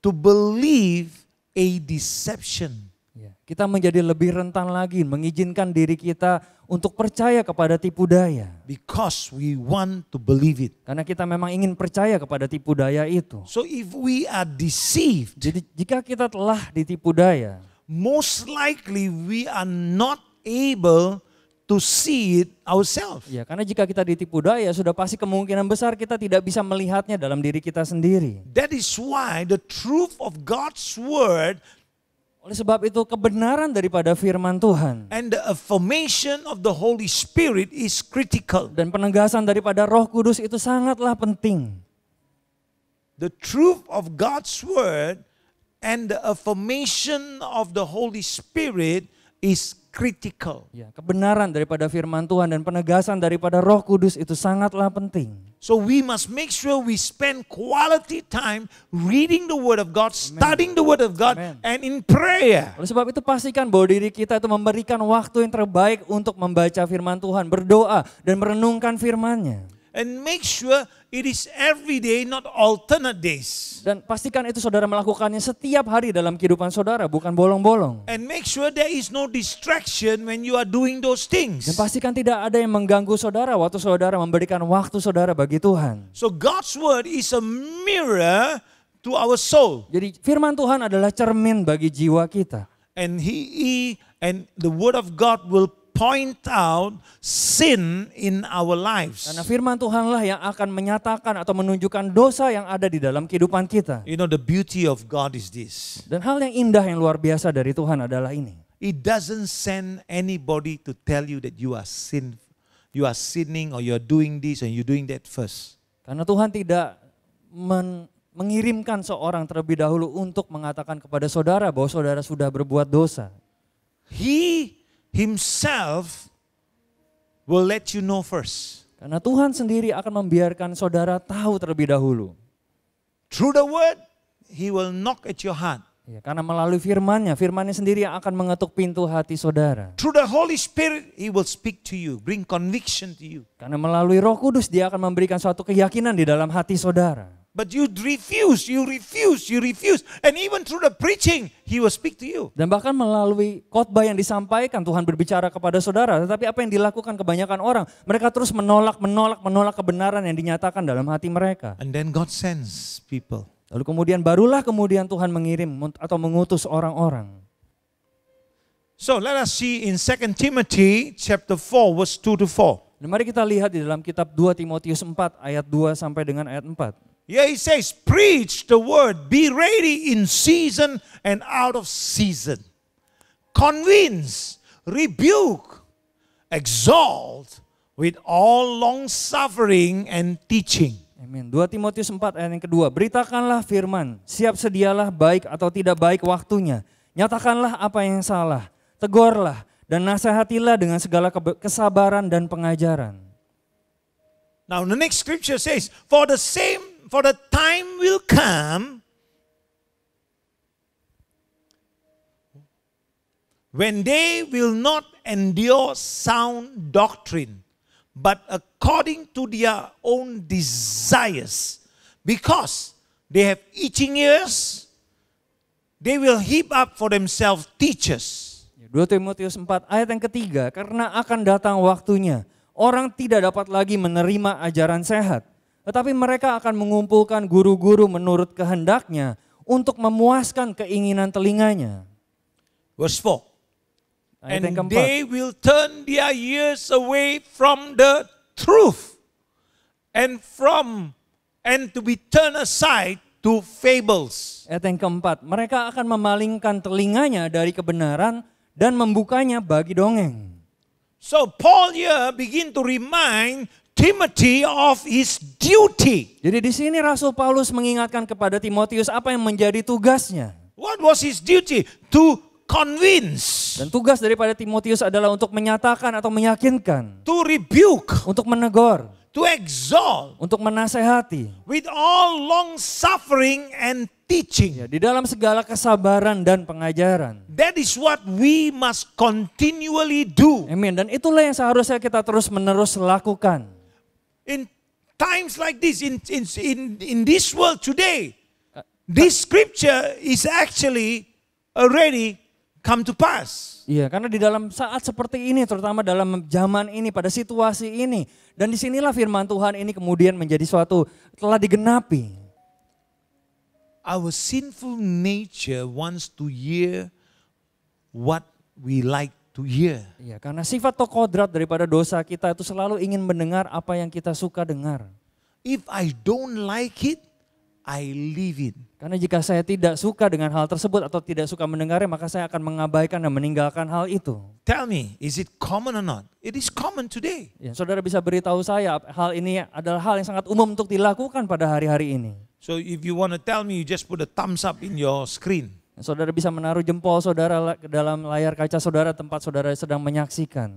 to believe a deception. kita menjadi lebih rentan lagi mengizinkan diri kita untuk percaya kepada tipu daya. Because we want to believe it. Karena kita memang ingin percaya kepada tipu daya itu. So if we are deceived, Jadi jika kita telah ditipu daya, most likely we are not able to see it ourselves. ya karena jika kita ditipu daya sudah pasti kemungkinan besar kita tidak bisa melihatnya dalam diri kita sendiri. That is why the truth of God's word Oleh sebab itu kebenaran daripada firman Tuhan and the affirmation of the Holy Spirit is critical. dan penegasan daripada Roh Kudus itu sangatlah penting. The truth of God's word and the affirmation of the Holy Spirit is critical. Ya, kebenaran daripada firman Tuhan dan penegasan daripada Roh Kudus itu sangatlah penting. So we must make sure we spend quality time reading the Word of God, studying the Word of God, Amen. and in prayer. Oleh sebab itu pastikan bahwa diri kita itu memberikan waktu yang terbaik untuk membaca firman Tuhan, berdoa dan merenungkan firman-Nya. And make sure it is every day, not alternate days. Dan pastikan itu saudara melakukannya setiap hari dalam kehidupan saudara, bukan bolong-bolong. And make sure there is no distraction when you are doing those things. Dan pastikan tidak ada yang mengganggu saudara waktu saudara memberikan waktu saudara bagi Tuhan. So God's word is a mirror to our soul. Jadi firman Tuhan adalah cermin bagi jiwa kita. And and the word of God will point out sin in our lives. Karena firman Tuhanlah yang akan menyatakan atau menunjukkan dosa yang ada di dalam kehidupan kita. You know, the beauty of God is this. Dan hal yang indah yang luar biasa dari Tuhan adalah ini. It doesn't send anybody to tell you that you are sinning or you are doing this and you're doing that first. Karena Tuhan tidak mengirimkan seorang terlebih dahulu untuk mengatakan kepada saudara bahwa saudara sudah berbuat dosa. He himself will let you know first. Karena Tuhan sendiri akan membiarkan saudara tahu terlebih dahulu. Through the word, he will knock at your heart. Ya, karena melalui firman-Nya sendiri yang akan mengetuk pintu hati saudara. Through the Holy Spirit, he will speak to you, bring conviction to you. Karena melalui Roh Kudus dia akan memberikan suatu keyakinan di dalam hati saudara. But you refuse. And even through the preaching, he will speak to you. Dan bahkan melalui khotbah yang disampaikan Tuhan berbicara kepada saudara. Tetapi apa yang dilakukan kebanyakan orang, mereka terus menolak kebenaran yang dinyatakan dalam hati mereka. And then God sends people. Lalu barulah Tuhan mengirim atau mengutus orang-orang. So let us see in 2 Timothy chapter 4 verse 2 to 4. Dan mari kita lihat di dalam kitab 2 Timotius 4 ayat 2 sampai dengan ayat 4. Yeah, he says, preach the word, be ready in season and out of season. Convince, rebuke, exalt with all long suffering and teaching. Amin. 2 Timotius 4 ayat yang kedua. Beritakanlah firman, siap sedialah baik atau tidak baik waktunya. Nyatakanlah apa yang salah, tegurlah dan nasihatilah dengan segala kesabaran dan pengajaran. Now the next scripture says, for the time will come when they will not endure sound doctrine, but according to their own desires, because they have itching ears, they will heap up for themselves teachers. 2 Timotius 4 ayat yang ketiga, karena akan datang waktunya, orang tidak dapat lagi menerima ajaran sehat. Tetapi mereka akan mengumpulkan guru-guru menurut kehendaknya untuk memuaskan keinginan telinganya. Verse 4. Ayat yang And keempat. they will turn their ears away from the truth and to be turned aside to fables. Ayat yang keempat, mereka akan memalingkan telinganya dari kebenaran dan membukanya bagi dongeng. So Paul here begin to remind Timothy of his duty. Jadi di sini Rasul Paulus mengingatkan kepada Timotius apa yang menjadi tugasnya. What was his duty? To convince, Dan tugas daripada Timotius adalah untuk menyatakan atau meyakinkan, to rebuke, untuk menegur, to exalt, untuk menasehati. with all long suffering and teaching. Ya, di dalam segala kesabaran dan pengajaran. That is what we must continually do. Amin. Dan itulah yang seharusnya kita terus menerus lakukan. In times like this, in this world today, this scripture is actually already come to pass. Iya, karena di dalam saat seperti ini, terutama dalam zaman ini, pada situasi ini, dan disinilah firman Tuhan ini kemudian menjadi suatu telah digenapi. Our sinful nature wants to hear what we like to hear. Iya, karena sifat atau kodrat daripada dosa kita itu selalu ingin mendengar apa yang kita suka dengar. If I don't like it, I leave it. Karena jika saya tidak suka dengan hal tersebut atau tidak suka mendengarnya, maka saya akan mengabaikan dan meninggalkan hal itu. Tell me, is it common or not? It is common today. Ya, saudara bisa beritahu saya hal ini adalah hal yang sangat umum untuk dilakukan pada hari-hari ini. So if you want to tell me, you just put a thumbs up in your screen. Saudara bisa menaruh jempol saudara ke dalam layar kaca saudara tempat saudara sedang menyaksikan.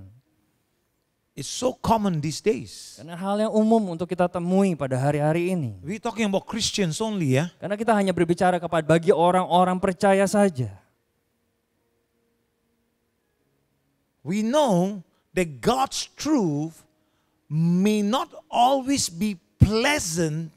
It's so common these days. Karena hal yang umum untuk kita temui pada hari-hari ini. We're talking about Christians only, yeah? Karena kita hanya berbicara kepada bagi orang-orang percaya saja. We know that God's truth may not always be pleasant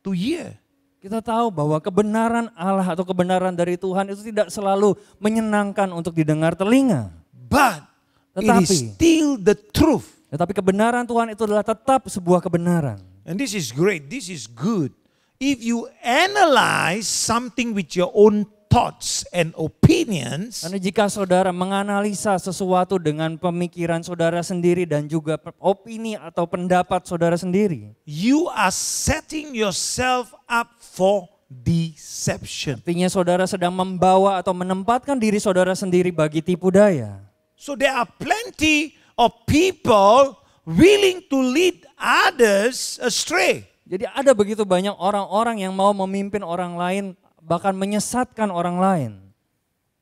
to hear. Kita tahu bahwa kebenaran Allah atau kebenaran dari Tuhan itu tidak selalu menyenangkan untuk didengar telinga. But it is still the truth. Tetapi kebenaran Tuhan itu adalah tetap sebuah kebenaran. And this is great, this is good. If you analyze something with your own thoughts and opinions, Karena jika saudara menganalisa sesuatu dengan pemikiran saudara sendiri dan juga opini atau pendapat saudara sendiri, you are setting yourself up for deception. artinya saudara sedang membawa atau menempatkan diri saudara sendiri bagi tipu daya. So there are plenty of people willing to lead others astray. Jadi ada begitu banyak orang-orang yang mau memimpin orang lain, bahkan menyesatkan orang lain.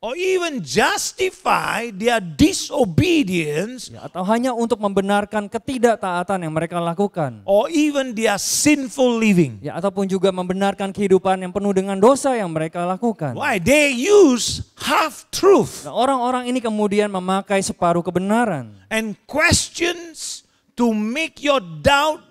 Or even justify their disobedience, Ya, atau hanya untuk membenarkan ketidaktaatan yang mereka lakukan. or even their sinful living. Ya, ataupun juga membenarkan kehidupan yang penuh dengan dosa yang mereka lakukan. Why? They use half truth Nah, orang-orang ini kemudian memakai separuh kebenaran. and questions to make you doubt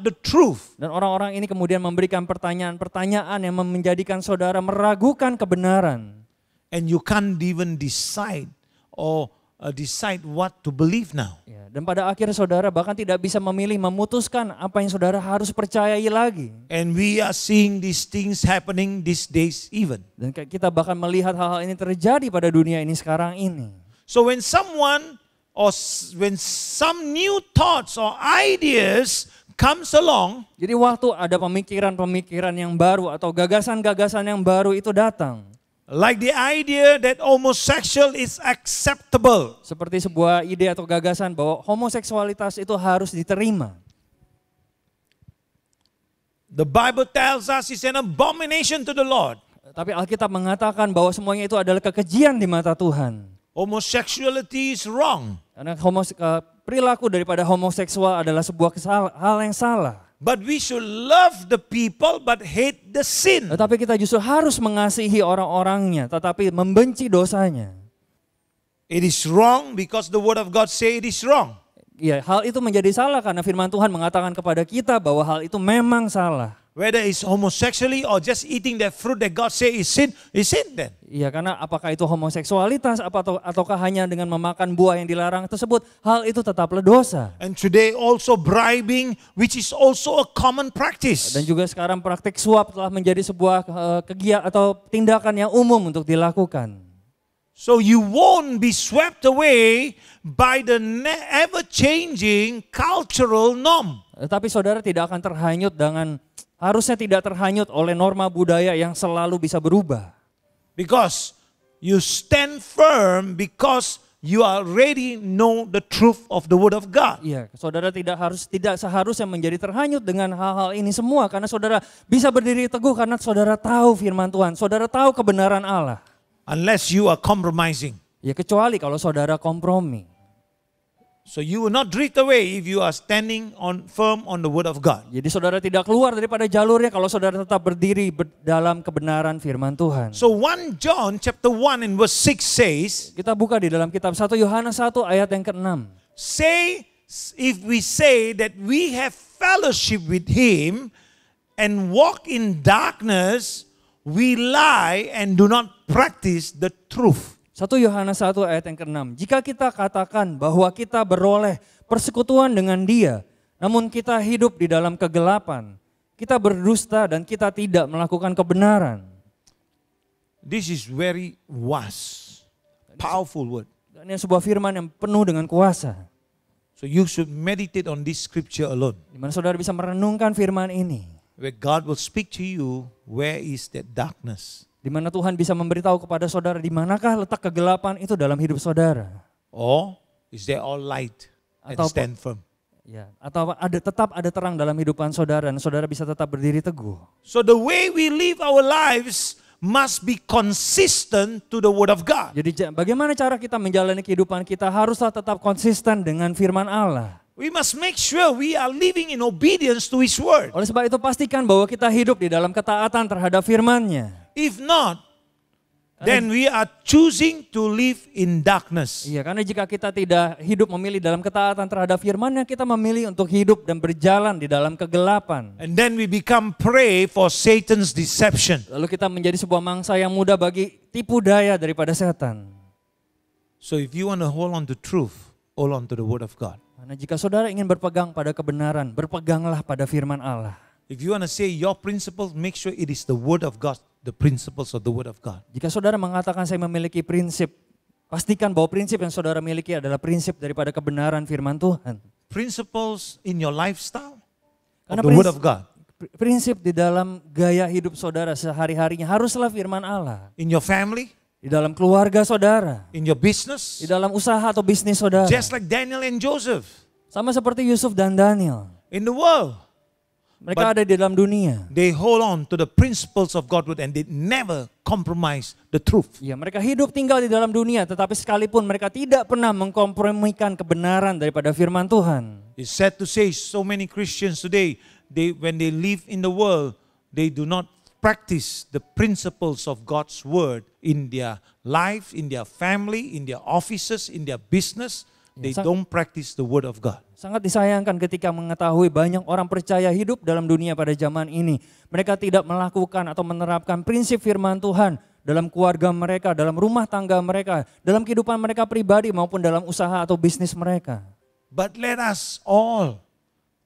the truth. Dan orang-orang ini kemudian memberikan pertanyaan-pertanyaan yang menjadikan saudara meragukan kebenaran. And you can't even decide what to believe now. Ya, dan pada akhirnya saudara bahkan tidak bisa memutuskan apa yang saudara harus percayai lagi. And we are seeing these things happening these days even. Dan kita bahkan melihat hal-hal ini terjadi pada dunia ini sekarang ini. So when when some new thoughts or ideas comes along, Jadi waktu ada pemikiran-pemikiran yang baru atau gagasan-gagasan yang baru itu datang. like the idea that homosexual is acceptable, Seperti sebuah ide atau gagasan bahwa homoseksualitas itu harus diterima. the Bible tells us it's an abomination to the Lord. Tapi Alkitab mengatakan bahwa semuanya itu adalah kekejian di mata Tuhan. Homosexuality is wrong. Karena perilaku daripada homoseksual adalah sebuah hal yang salah. But we should love the people but hate the sin. Tetapi kita justru harus mengasihi orang-orangnya, tetapi membenci dosanya. It is wrong because the word of God say it is wrong. Ya, hal itu menjadi salah karena firman Tuhan mengatakan kepada kita bahwa hal itu memang salah. Whether it's homosexually or just eating that fruit that God say is sin then. Iya, karena apakah itu homoseksualitas ataukah hanya dengan memakan buah yang dilarang tersebut, hal itu tetaplah dosa. And today also bribing, which is also a common practice. Dan juga sekarang praktik suap telah menjadi sebuah kegiatan atau tindakan yang umum untuk dilakukan. So you won't be swept away by the ever-changing cultural norm. Tetapi saudara tidak akan harusnya tidak terhanyut oleh norma budaya yang selalu bisa berubah. Because you stand firm because you already know the truth of the word of God. Iya, saudara tidak seharusnya menjadi terhanyut dengan hal-hal ini semua karena saudara bisa berdiri teguh karena saudara tahu firman Tuhan, saudara tahu kebenaran Allah. Unless you are compromising. Ya kecuali kalau saudara kompromi. So you will not drift away if you are standing firm on the word of God. Jadi saudara tidak keluar daripada jalurnya kalau saudara tetap berdiri dalam kebenaran firman Tuhan. So 1 John chapter 1 and verse 6 says, Kita buka di dalam kitab 1 Yohanes 1 ayat yang ke-6. if we say that we have fellowship with him and walk in darkness, we lie and do not practice the truth. 1 Yohanes 1 ayat yang ke-6. Jika kita katakan bahwa kita beroleh persekutuan dengan Dia, namun kita hidup di dalam kegelapan, kita berdusta dan kita tidak melakukan kebenaran. This is very wise, powerful word. Dan ini sebuah firman yang penuh dengan kuasa. So you should meditate on this scripture alone. Di mana saudara bisa merenungkan firman ini. where God will speak to you, where is that darkness? Di mana Tuhan bisa memberitahu kepada saudara di manakah letak kegelapan itu dalam hidup saudara. Or is there all light and Atau stand firm? Ya, atau tetap ada terang dalam hidupan saudara dan saudara bisa tetap berdiri teguh. So the way we live our lives must be consistent to the word of God. Jadi bagaimana cara kita menjalani kehidupan kita haruslah tetap konsisten dengan firman Allah. We must make sure we are living in obedience to His word. Oleh sebab itu pastikan bahwa kita hidup di dalam ketaatan terhadap firman-Nya. If not, then we are choosing to live in darkness. Iya, karena jika kita tidak hidup memilih dalam ketaatan terhadap firman-Nya, kita memilih untuk hidup dan berjalan di dalam kegelapan. And then we become prey for Satan's deception. Lalu kita menjadi sebuah mangsa yang mudah bagi tipu daya daripada setan. So if you want to hold on to truth, hold on to the word of God. Karena jika saudara ingin berpegang pada kebenaran, berpeganglah pada firman Allah. If you want to say your principles, make sure it is the word of God, the principles of the word of God. Jika saudara mengatakan saya memiliki prinsip, pastikan bahwa prinsip yang saudara miliki adalah prinsip daripada kebenaran firman Tuhan. Principles in your lifestyle of Karena the word of God. Prinsip di dalam gaya hidup saudara sehari-harinya haruslah firman Allah. In your family, Di dalam keluarga saudara, in your business, di dalam usaha atau bisnis saudara. just like Daniel and Joseph. Sama seperti Yusuf dan Daniel. In the world, Mereka ada di dalam dunia. they hold on to the principles of God's word and they never compromise the truth. Ya, mereka hidup tinggal di dalam dunia, tetapi sekalipun mereka tidak pernah mengkompromikan kebenaran daripada firman Tuhan. It's sad to say so many Christians today, when they live in the world, they do not practice the principles of God's word in their life, in their family, in their offices, in their business. They don't practice the word of God. Sangat disayangkan ketika mengetahui banyak orang percaya hidup dalam dunia pada zaman ini. Mereka tidak melakukan atau menerapkan prinsip firman Tuhan dalam keluarga mereka, dalam rumah tangga mereka, dalam kehidupan mereka pribadi maupun dalam usaha atau bisnis mereka. But let us all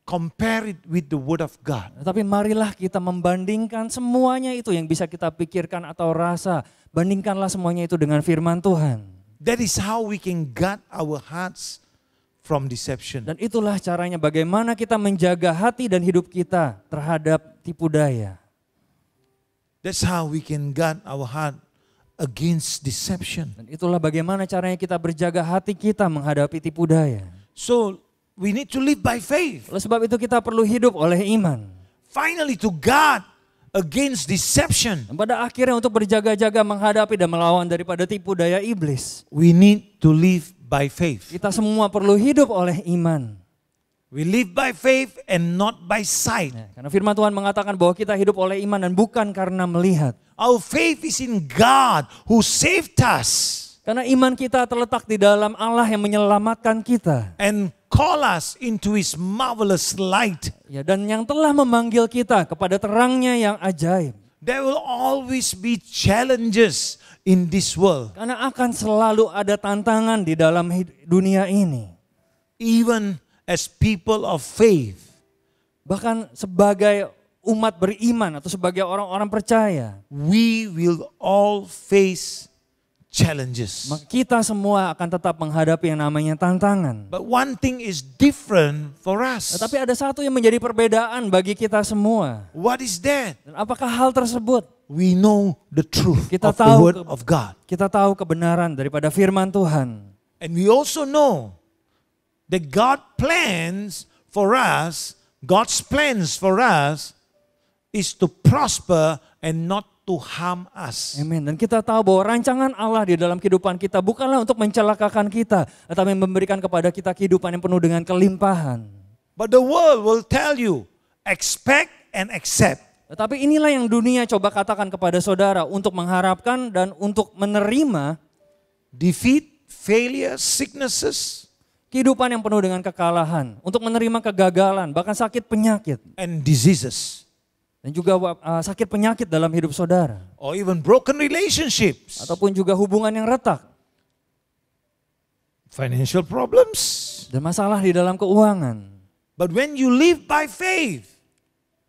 compare it with the word of God. Tapi marilah kita membandingkan semuanya itu yang bisa kita pikirkan atau rasa. Bandingkanlah semuanya itu dengan firman Tuhan. That is how we can guard our hearts from deception. Dan itulah caranya bagaimana kita menjaga hati dan hidup kita terhadap tipu daya. That's how we can guard our heart against deception. Dan itulah bagaimana caranya kita berjaga hati kita menghadapi tipu daya. So we need to live by faith. Oleh sebab itu kita perlu hidup oleh iman. Finally, to guard against deception, Dan pada akhirnya untuk berjaga-jaga menghadapi dan melawan daripada tipu daya iblis. we need to live by faith. Kita semua perlu hidup oleh iman. We live by faith and not by sight. Ya, karena firman Tuhan mengatakan bahwa kita hidup oleh iman dan bukan karena melihat. Our faith is in God who saved us Karena iman kita terletak di dalam Allah yang menyelamatkan kita. and call us into His marvelous light. Ya, dan yang telah memanggil kita kepada terangnya yang ajaib. There will always be challenges in this world. Karena akan selalu ada tantangan di dalam dunia ini. Even as people of faith, Bahkan sebagai umat beriman atau sebagai orang-orang percaya. we will all face challenges. Maka kita semua akan tetap menghadapi yang namanya tantangan. But one thing is different for us. Tetapi ada satu yang menjadi perbedaan bagi kita semua. What is that? Dan apakah hal tersebut? We know the truth Kita of the tahu word of God. Kita tahu kebenaran daripada firman Tuhan. And we also know that God's plans for us is to prosper and not to harm us. Amin. Dan kita tahu bahwa rancangan Allah di dalam kehidupan kita bukanlah untuk mencelakakan kita, tetapi memberikan kepada kita kehidupan yang penuh dengan kelimpahan. But the world will tell you, expect and accept. Tetapi inilah yang dunia coba katakan kepada saudara untuk mengharapkan dan untuk menerima Defeat, failure, sicknesses, kehidupan yang penuh dengan kekalahan, untuk menerima kegagalan, bahkan sakit penyakit. and diseases. Dan juga sakit penyakit dalam hidup saudara. Or even broken relationships. Ataupun juga hubungan yang retak. Financial problems. Dan masalah di dalam keuangan. But when you live by faith,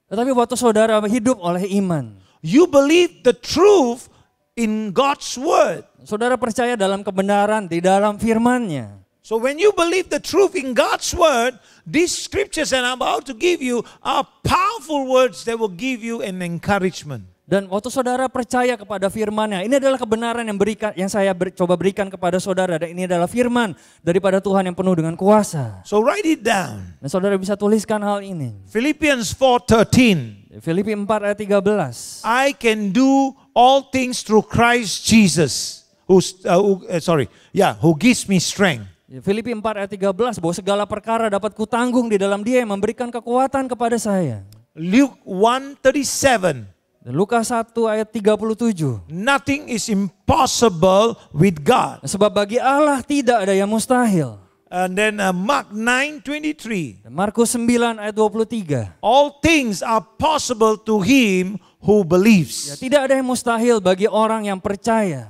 Tetapi waktu saudara hidup oleh iman. you believe the truth in God's word. Saudara percaya dalam kebenaran di dalam firman-Nya. So when you believe the truth in God's word, these scriptures that I'm about to give you are powerful words that will give you an encouragement. Dan waktu saudara percaya kepada firman-Nya, ini adalah kebenaran yang saya coba berikan kepada saudara. Dan ini adalah firman daripada Tuhan yang penuh dengan kuasa. So write it down. Dan saudara bisa tuliskan hal ini. Philippians 4:13. Filipi 4 ayat 13. I can do all things through Christ Jesus, who gives me strength. Filipi 4 ayat 13, bahwa segala perkara dapat kutanggung di dalam Dia yang memberikan kekuatan kepada saya. Luke 1:37. Dan Lukas 1 ayat 37. Nothing is impossible with God. Sebab bagi Allah tidak ada yang mustahil. And then Mark 9:23. Dan Markus 9 ayat 23. All things are possible to him who believes. Ya, tidak ada yang mustahil bagi orang yang percaya.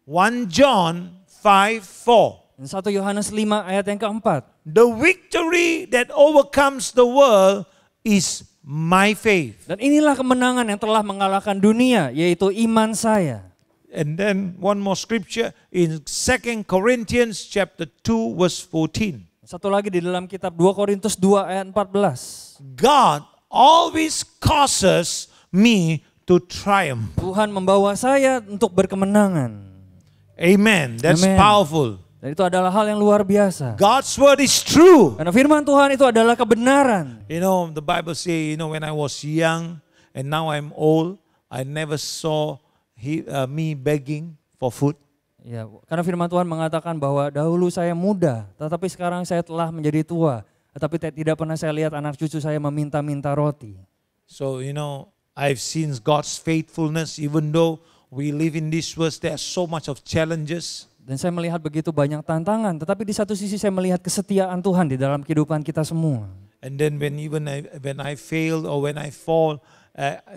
1 John 5:4. Dan 1 Yohanes 5 ayat yang keempat. The victory that overcomes the world is my faith. Dan inilah kemenangan yang telah mengalahkan dunia, yaitu iman saya. And then one more scripture in 2 Corinthians chapter 2 verse 14. Satu lagi di dalam kitab 2 Korintus 2 ayat 14. God always causes me to triumph. Tuhan membawa saya untuk berkemenangan. Amen. That's Amen. powerful. Dan itu adalah hal yang luar biasa. God's word is true. Karena firman Tuhan itu adalah kebenaran. You know, the Bible say, when I was young and now I'm old, I never saw me begging for food. Ya, karena firman Tuhan mengatakan bahwa dahulu saya muda, tetapi sekarang saya telah menjadi tua. Tetapi tidak pernah saya lihat anak cucu saya meminta-minta roti. So, I've seen God's faithfulness even though we live in this world, there's so much of challenges. Dan saya melihat begitu banyak tantangan, tetapi di satu sisi saya melihat kesetiaan Tuhan di dalam kehidupan kita semua. And then when I fail or when I fall,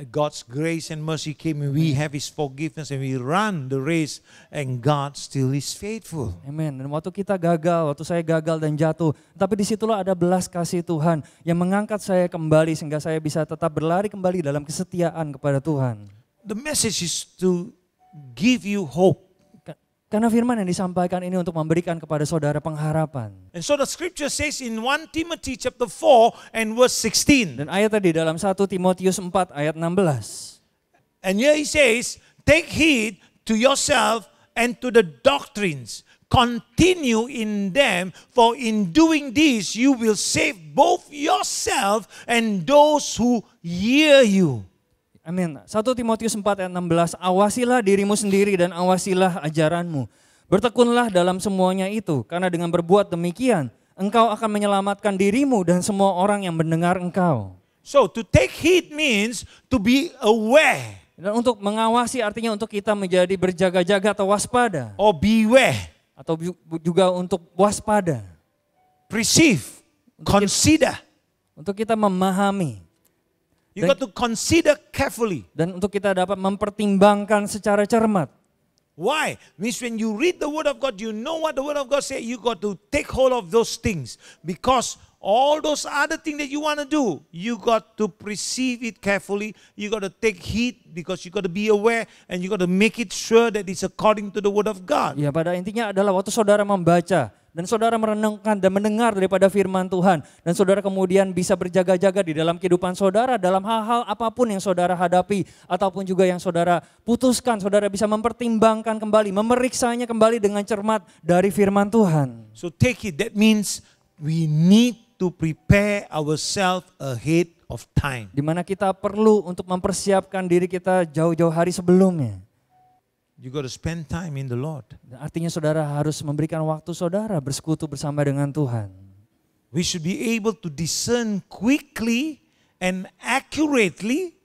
God's grace and mercy came and we have His forgiveness and we run the race and God still is faithful. Amen. Dan waktu kita gagal, waktu saya gagal dan jatuh, tapi disitulah ada belas kasih Tuhan yang mengangkat saya kembali sehingga saya bisa tetap berlari kembali dalam kesetiaan kepada Tuhan. The message is to give you hope. Karena firman yang disampaikan ini untuk memberikan kepada saudara pengharapan. And so the scripture says in 1 Timothy chapter 4 and verse 16. Dan ayat tadi dalam 1 Timotius 4 ayat 16. And here he says, take heed to yourself and to the doctrines. Continue in them, for in doing this you will save both yourself and those who hear you. Amin. 1 Timotius 4 ayat 16, awasilah dirimu sendiri dan awasilah ajaranmu. Bertekunlah dalam semuanya itu, karena dengan berbuat demikian, engkau akan menyelamatkan dirimu dan semua orang yang mendengar engkau. So to take heed means to be aware. Dan untuk mengawasi artinya untuk kita menjadi berjaga-jaga atau waspada. Or beware. Atau juga untuk waspada. Perceive. Consider. Untuk kita memahami. You got to consider carefully. Dan untuk kita dapat mempertimbangkan secara cermat. Why? Means when you read the word of God, you know what the word of God says, you got to take hold of those things. Because all those other things that you want to do, you got to perceive it carefully. You got to take heed because you got to be aware and you got to make it sure that it's according to the word of God. Ya, pada intinya adalah waktu saudara membaca dan saudara merenungkan dan mendengar daripada firman Tuhan. Dan saudara kemudian bisa berjaga-jaga di dalam kehidupan saudara dalam hal-hal apapun yang saudara hadapi. Ataupun juga yang saudara putuskan, saudara bisa mempertimbangkan kembali, memeriksanya kembali dengan cermat dari firman Tuhan. So take it, that means we need to prepare ourselves ahead of time. Di mana kita perlu untuk mempersiapkan diri kita jauh-jauh hari sebelumnya. You got to spend time in the Lord. Artinya saudara harus memberikan waktu saudara bersekutu bersama dengan Tuhan. We should be able to discern quickly and accurately.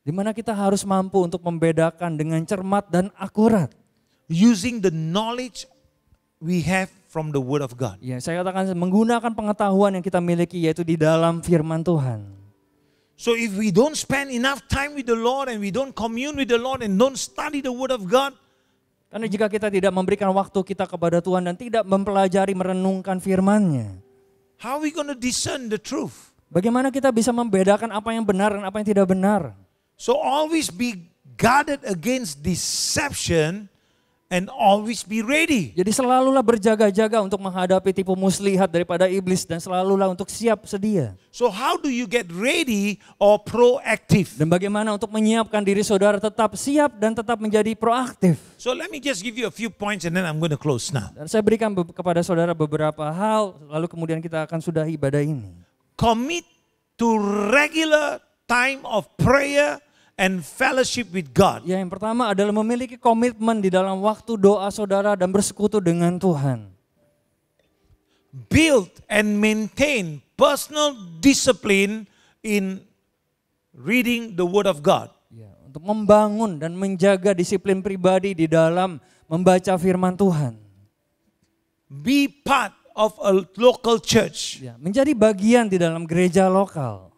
Di mana kita harus mampu untuk membedakan dengan cermat dan akurat. Using the knowledge we have from the Word of God. Ya, saya katakan menggunakan pengetahuan yang kita miliki yaitu di dalam firman Tuhan. So if we don't spend enough time with the Lord and we don't commune with the Lord and don't study the Word of God, karena jika kita tidak memberikan waktu kita kepada Tuhan dan tidak mempelajari merenungkan firman-Nya, how are we going to discern the truth? Bagaimana kita bisa membedakan apa yang benar dan apa yang tidak benar? So always be guarded against deception and always be ready. Jadi selalulah berjaga-jaga untuk menghadapi tipu muslihat daripada iblis dan selalulah untuk siap sedia. So how do you get ready or proactive? Dan bagaimana untuk menyiapkan diri saudara tetap siap dan tetap menjadi proaktif. So let me just give you a few points and then I'm going to close now. Dan saya berikan kepada saudara beberapa hal, lalu kemudian kita akan sudahi ibadah ini. Commit to regular time of prayer and fellowship with God. Ya, yang pertama adalah memiliki komitmen di dalam waktu doa saudara dan bersekutu dengan Tuhan. Build and maintain personal discipline in reading the Word of God. Ya, untuk membangun dan menjaga disiplin pribadi di dalam membaca firman Tuhan. Be part of a local church. Ya, menjadi bagian di dalam gereja lokal.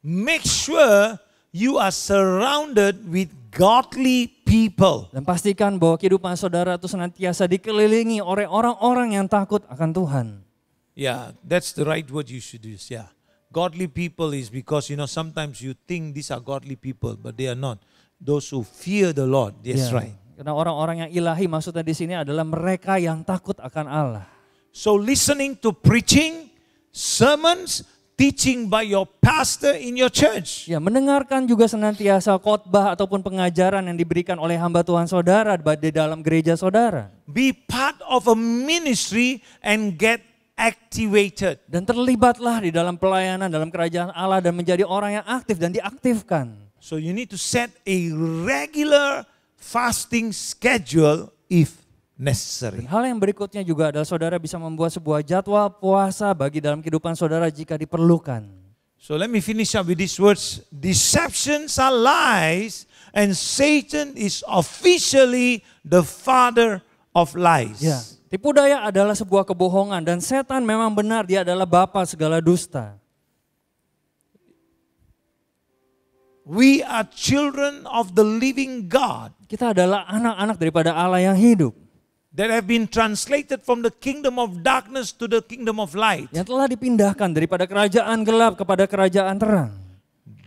Make sure you are surrounded with godly people. Dan pastikan bahwa kehidupan saudara itu senantiasa dikelilingi oleh orang-orang yang takut akan Tuhan. Yeah, that's the right word you should use. Yeah. Godly people is because, sometimes you think these are godly people, but they are not. Those who fear the Lord. That's Ya, right. karena orang-orang yang ilahi maksudnya di sini adalah mereka yang takut akan Allah. So listening to preaching, sermons, teaching by your pastor in your church. Ya, mendengarkan juga senantiasa khotbah ataupun pengajaran yang diberikan oleh hamba Tuhan saudara di dalam gereja saudara. Be part of a ministry and get activated. Dan terlibatlah di dalam pelayanan dalam kerajaan Allah dan menjadi orang yang aktif dan diaktifkan. So you need to set a regular fasting schedule if necessary. Hal yang berikutnya juga adalah saudara bisa membuat sebuah jadwal puasa bagi dalam kehidupan saudara jika diperlukan. So let me finish up with these words. Deceptions are lies and Satan is officially the father of lies. Ya, tipu daya adalah sebuah kebohongan dan setan memang benar, dia adalah bapa segala dusta. We are children of the living God Kita adalah anak-anak daripada Allah yang hidup. that have been translated from the kingdom of darkness to the kingdom of light. Yang telah dipindahkan daripada kerajaan gelap kepada kerajaan terang.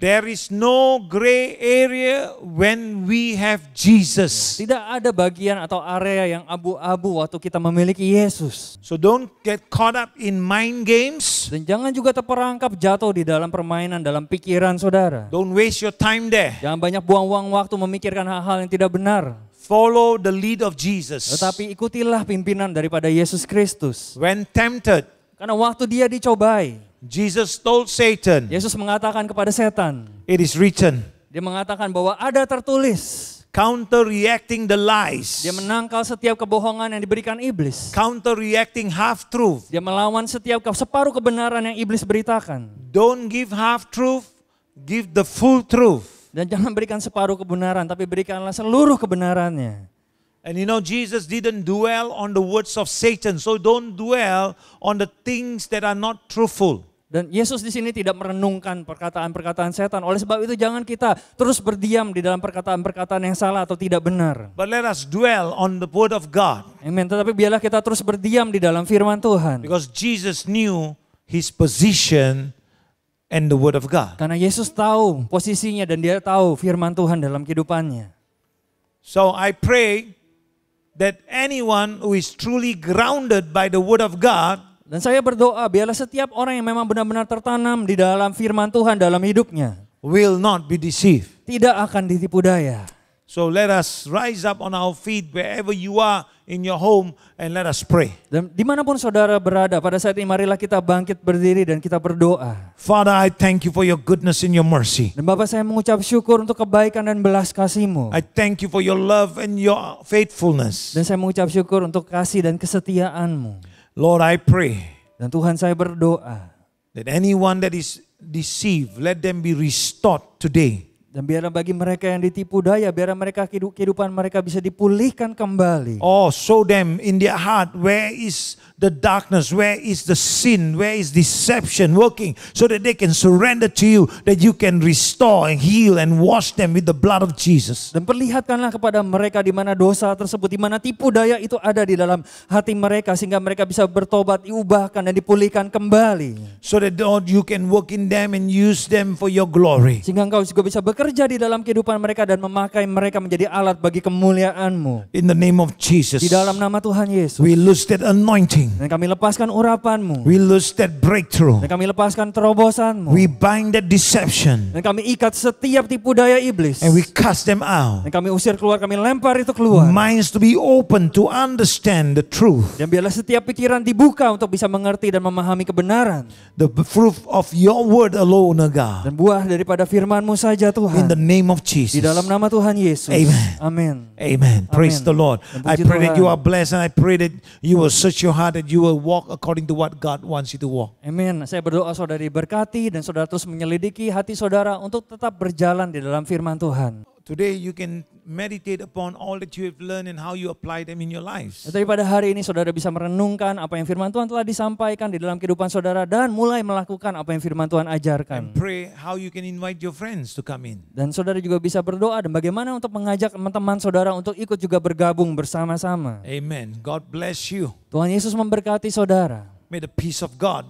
There is no gray area when we have Jesus. Tidak ada bagian atau area yang abu-abu waktu kita memiliki Yesus. So don't get caught up in mind games. Dan jangan juga terperangkap jatuh di dalam permainan dalam pikiran saudara. Don't waste your time there. Jangan banyak buang-buang waktu memikirkan hal-hal yang tidak benar. Follow the lead of Jesus. Tetapi ikutilah pimpinan daripada Yesus Kristus. When tempted, Karena waktu dia dicobai, Jesus told Satan, Yesus mengatakan kepada setan, it is written, dia mengatakan bahwa ada tertulis. counter-reacting the lies, Dia menangkal setiap kebohongan yang diberikan iblis. counter-reacting half-truth. Dia melawan setiap separuh kebenaran yang iblis beritakan. Don't give half-truth, give the full truth. Dan jangan berikan separuh kebenaran, tapi berikanlah seluruh kebenarannya. And Jesus didn't dwell on the words of Satan, so don't dwell on the things that are not truthful. Dan Yesus di sini tidak merenungkan perkataan-perkataan setan. Oleh sebab itu jangan kita terus berdiam di dalam perkataan-perkataan yang salah atau tidak benar. But let us dwell on the word of God. Amin. Tetapi biarlah kita terus berdiam di dalam firman Tuhan. Because Jesus knew his position and the word of God. Karena Yesus tahu posisinya dan dia tahu firman Tuhan dalam kehidupannya. So I pray that anyone who is truly grounded by the word of God Dan saya berdoa biarlah setiap orang yang memang benar-benar tertanam di dalam firman Tuhan dalam hidupnya will not be deceived. tidak akan ditipu daya. So let us rise up on our feet wherever you are in your home and let us pray. Dan dimanapun saudara berada pada saat ini marilah kita bangkit berdiri dan kita berdoa. Father, I thank you for your goodness and your mercy. Dan Bapak saya mengucap syukur untuk kebaikan dan belas kasih-Mu. I thank you for your love and your faithfulness. Dan saya mengucap syukur untuk kasih dan kesetiaan-Mu. Lord, I pray Dan Tuhan saya berdoa. that anyone that is deceived, let them be restored today. Dan biarlah bagi mereka yang ditipu daya, biarlah mereka kehidupan mereka bisa dipulihkan kembali. Oh, show them in their heart where is the darkness, where is the sin, where is deception working, so that they can surrender to you, that you can restore and heal and wash them with the blood of Jesus. Dan perlihatkanlah kepada mereka di mana dosa tersebut, di mana tipu daya itu ada di dalam hati mereka, sehingga mereka bisa bertobat, diubahkan dan dipulihkan kembali. So that Lord, you can work in them and use them for your glory. Sehingga Engkau juga bisa bekerja bekerja di dalam kehidupan mereka dan memakai mereka menjadi alat bagi kemuliaan-Mu. In the name of Jesus. Di dalam nama Tuhan Yesus. We lose that anointing. Dan kami lepaskan urapan-Mu. We lose that breakthrough. Dan kami lepaskan terobosan-Mu. We bind that deception. Dan kami ikat setiap tipu daya iblis. And we cast them out. Dan kami usir keluar, kami lempar itu keluar. Minds to be open to understand the truth. Dan biarlah setiap pikiran dibuka untuk bisa mengerti dan memahami kebenaran. The fruit of your word alone, O God. Dan buah daripada firman-Mu saja In the Tuhan. name of Jesus. Di dalam nama Tuhan Yesus. Amen. Amin. Amen. Praise Amen. the Lord. Dan I puji pray that Tuhan. you are blessed, and I pray that you will search your heart, that you will walk according to what God wants you to walk. Amin. Saya berdoa saudara diberkati dan saudara terus menyelidiki hati saudara untuk tetap berjalan di dalam firman Tuhan. Today you can meditate upon all that you have learned and how you apply them in your lives. Tapi pada hari ini saudara bisa merenungkan apa yang firman Tuhan telah disampaikan di dalam kehidupan saudara dan mulai melakukan apa yang firman Tuhan ajarkan. And pray how you can invite your friends to come in. Dan saudara juga bisa berdoa dan bagaimana untuk mengajak teman-teman saudara untuk ikut juga bergabung bersama-sama. Amen. God bless you. Tuhan Yesus memberkati saudara. May the peace of God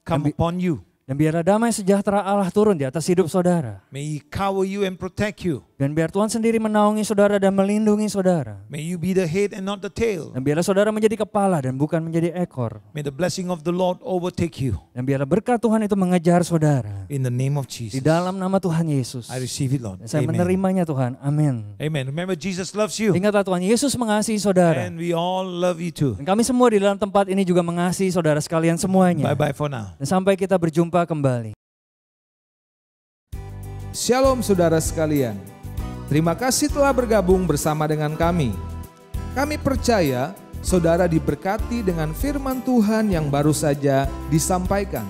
come upon you. Dan biarlah damai sejahtera Allah turun di atas hidup saudara. May He cover you and protect you. Dan biar Tuhan sendiri menaungi saudara dan melindungi saudara. May you be the head and not the tail. Dan biarlah saudara menjadi kepala dan bukan menjadi ekor. May the blessing of the Lord overtake you. Dan biarlah berkat Tuhan itu mengejar saudara. In the name of Di Jesus. dalam nama Tuhan Yesus. I receive it, Lord. Dan saya Amen. menerimanya Tuhan. Amin. Amen. Remember, Jesus loves you. Ingatlah Tuhan Yesus mengasihi saudara. And we all love you too. Dan kami semua di dalam tempat ini juga mengasihi saudara sekalian semuanya. Bye-bye for now. Dan sampai kita berjumpa kembali. Shalom saudara sekalian. Terima kasih telah bergabung bersama dengan kami. Kami percaya saudara diberkati dengan firman Tuhan yang baru saja disampaikan.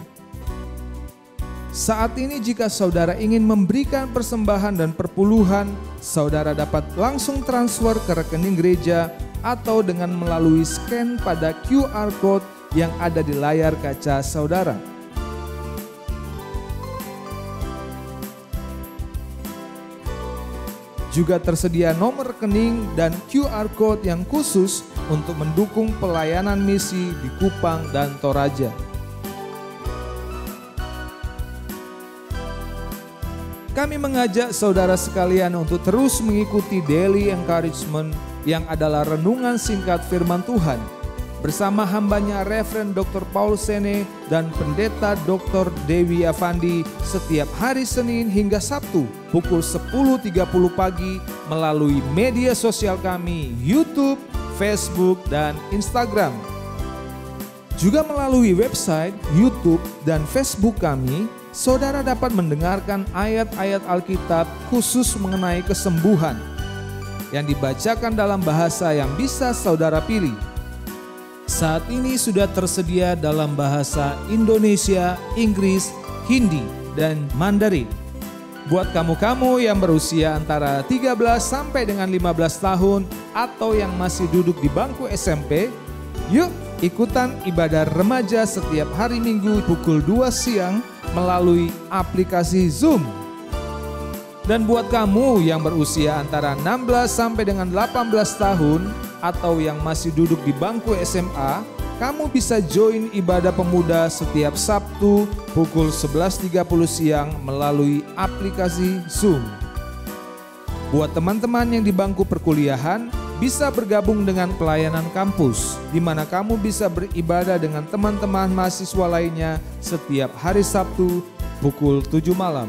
Saat ini jika saudara ingin memberikan persembahan dan perpuluhan, saudara dapat langsung transfer ke rekening gereja atau dengan melalui scan pada QR Code yang ada di layar kaca saudara. Juga tersedia nomor rekening dan QR Code yang khusus untuk mendukung pelayanan misi di Kupang dan Toraja. Kami mengajak saudara sekalian untuk terus mengikuti Daily Encouragement yang adalah renungan singkat firman Tuhan bersama hambanya Reverend Dr. Paul Sene dan Pendeta Dr. Dewi Avandi setiap hari Senin hingga Sabtu pukul 10.30 pagi melalui media sosial kami YouTube, Facebook, dan Instagram. Juga melalui website, YouTube, dan Facebook kami, saudara dapat mendengarkan ayat-ayat Alkitab khusus mengenai kesembuhan yang dibacakan dalam bahasa yang bisa saudara pilih. Saat ini sudah tersedia dalam bahasa Indonesia, Inggris, Hindi, dan Mandarin. Buat kamu-kamu yang berusia antara 13 sampai dengan 15 tahun atau yang masih duduk di bangku SMP, yuk ikutan ibadah remaja setiap hari Minggu pukul 2 siang melalui aplikasi Zoom. Dan buat kamu yang berusia antara 16 sampai dengan 18 tahun atau yang masih duduk di bangku SMA, kamu bisa join ibadah pemuda setiap Sabtu pukul 11.30 siang melalui aplikasi Zoom. Buat teman-teman yang di bangku perkuliahan, bisa bergabung dengan pelayanan kampus, di mana kamu bisa beribadah dengan teman-teman mahasiswa lainnya setiap hari Sabtu pukul 7 malam.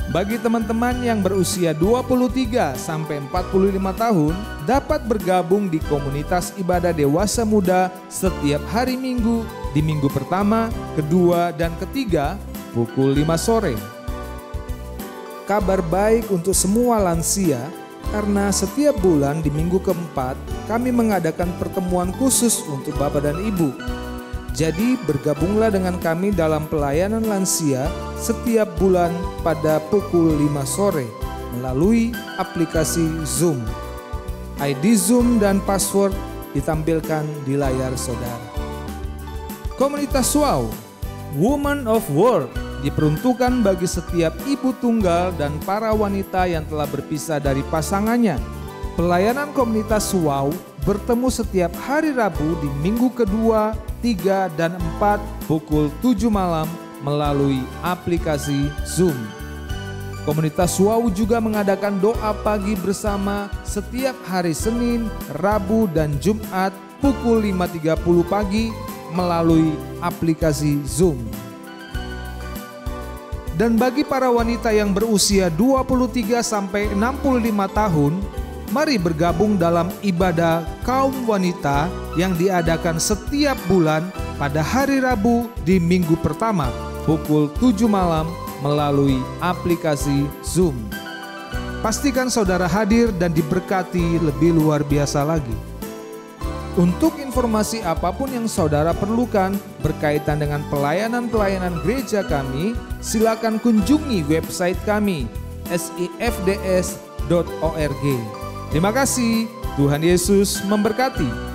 Bagi teman-teman yang berusia 23 sampai 45 tahun dapat bergabung di komunitas ibadah dewasa muda setiap hari Minggu di minggu pertama, kedua, dan ketiga pukul 5 sore. Kabar baik untuk semua lansia karena setiap bulan di minggu keempat kami mengadakan pertemuan khusus untuk Bapak dan Ibu. Jadi bergabunglah dengan kami dalam pelayanan lansia setiap bulan pada pukul 5 sore melalui aplikasi Zoom. ID Zoom dan password ditampilkan di layar saudara. Komunitas WOW, Woman of Word, diperuntukkan bagi setiap ibu tunggal dan para wanita yang telah berpisah dari pasangannya. Pelayanan komunitas WOW bertemu setiap hari Rabu di minggu kedua, 3, dan 4 pukul 7 malam melalui aplikasi Zoom. Komunitas Wow juga mengadakan doa pagi bersama setiap hari Senin, Rabu, dan Jumat pukul 5.30 pagi melalui aplikasi Zoom. Dan bagi para wanita yang berusia 23 sampai 65 tahun, mari bergabung dalam ibadah kaum wanita yang diadakan setiap bulan pada hari Rabu di minggu pertama pukul 7 malam melalui aplikasi Zoom. Pastikan saudara hadir dan diberkati lebih luar biasa lagi. Untuk informasi apapun yang saudara perlukan berkaitan dengan pelayanan-pelayanan gereja kami, silakan kunjungi website kami sifds.org. Terima kasih, Tuhan Yesus memberkati.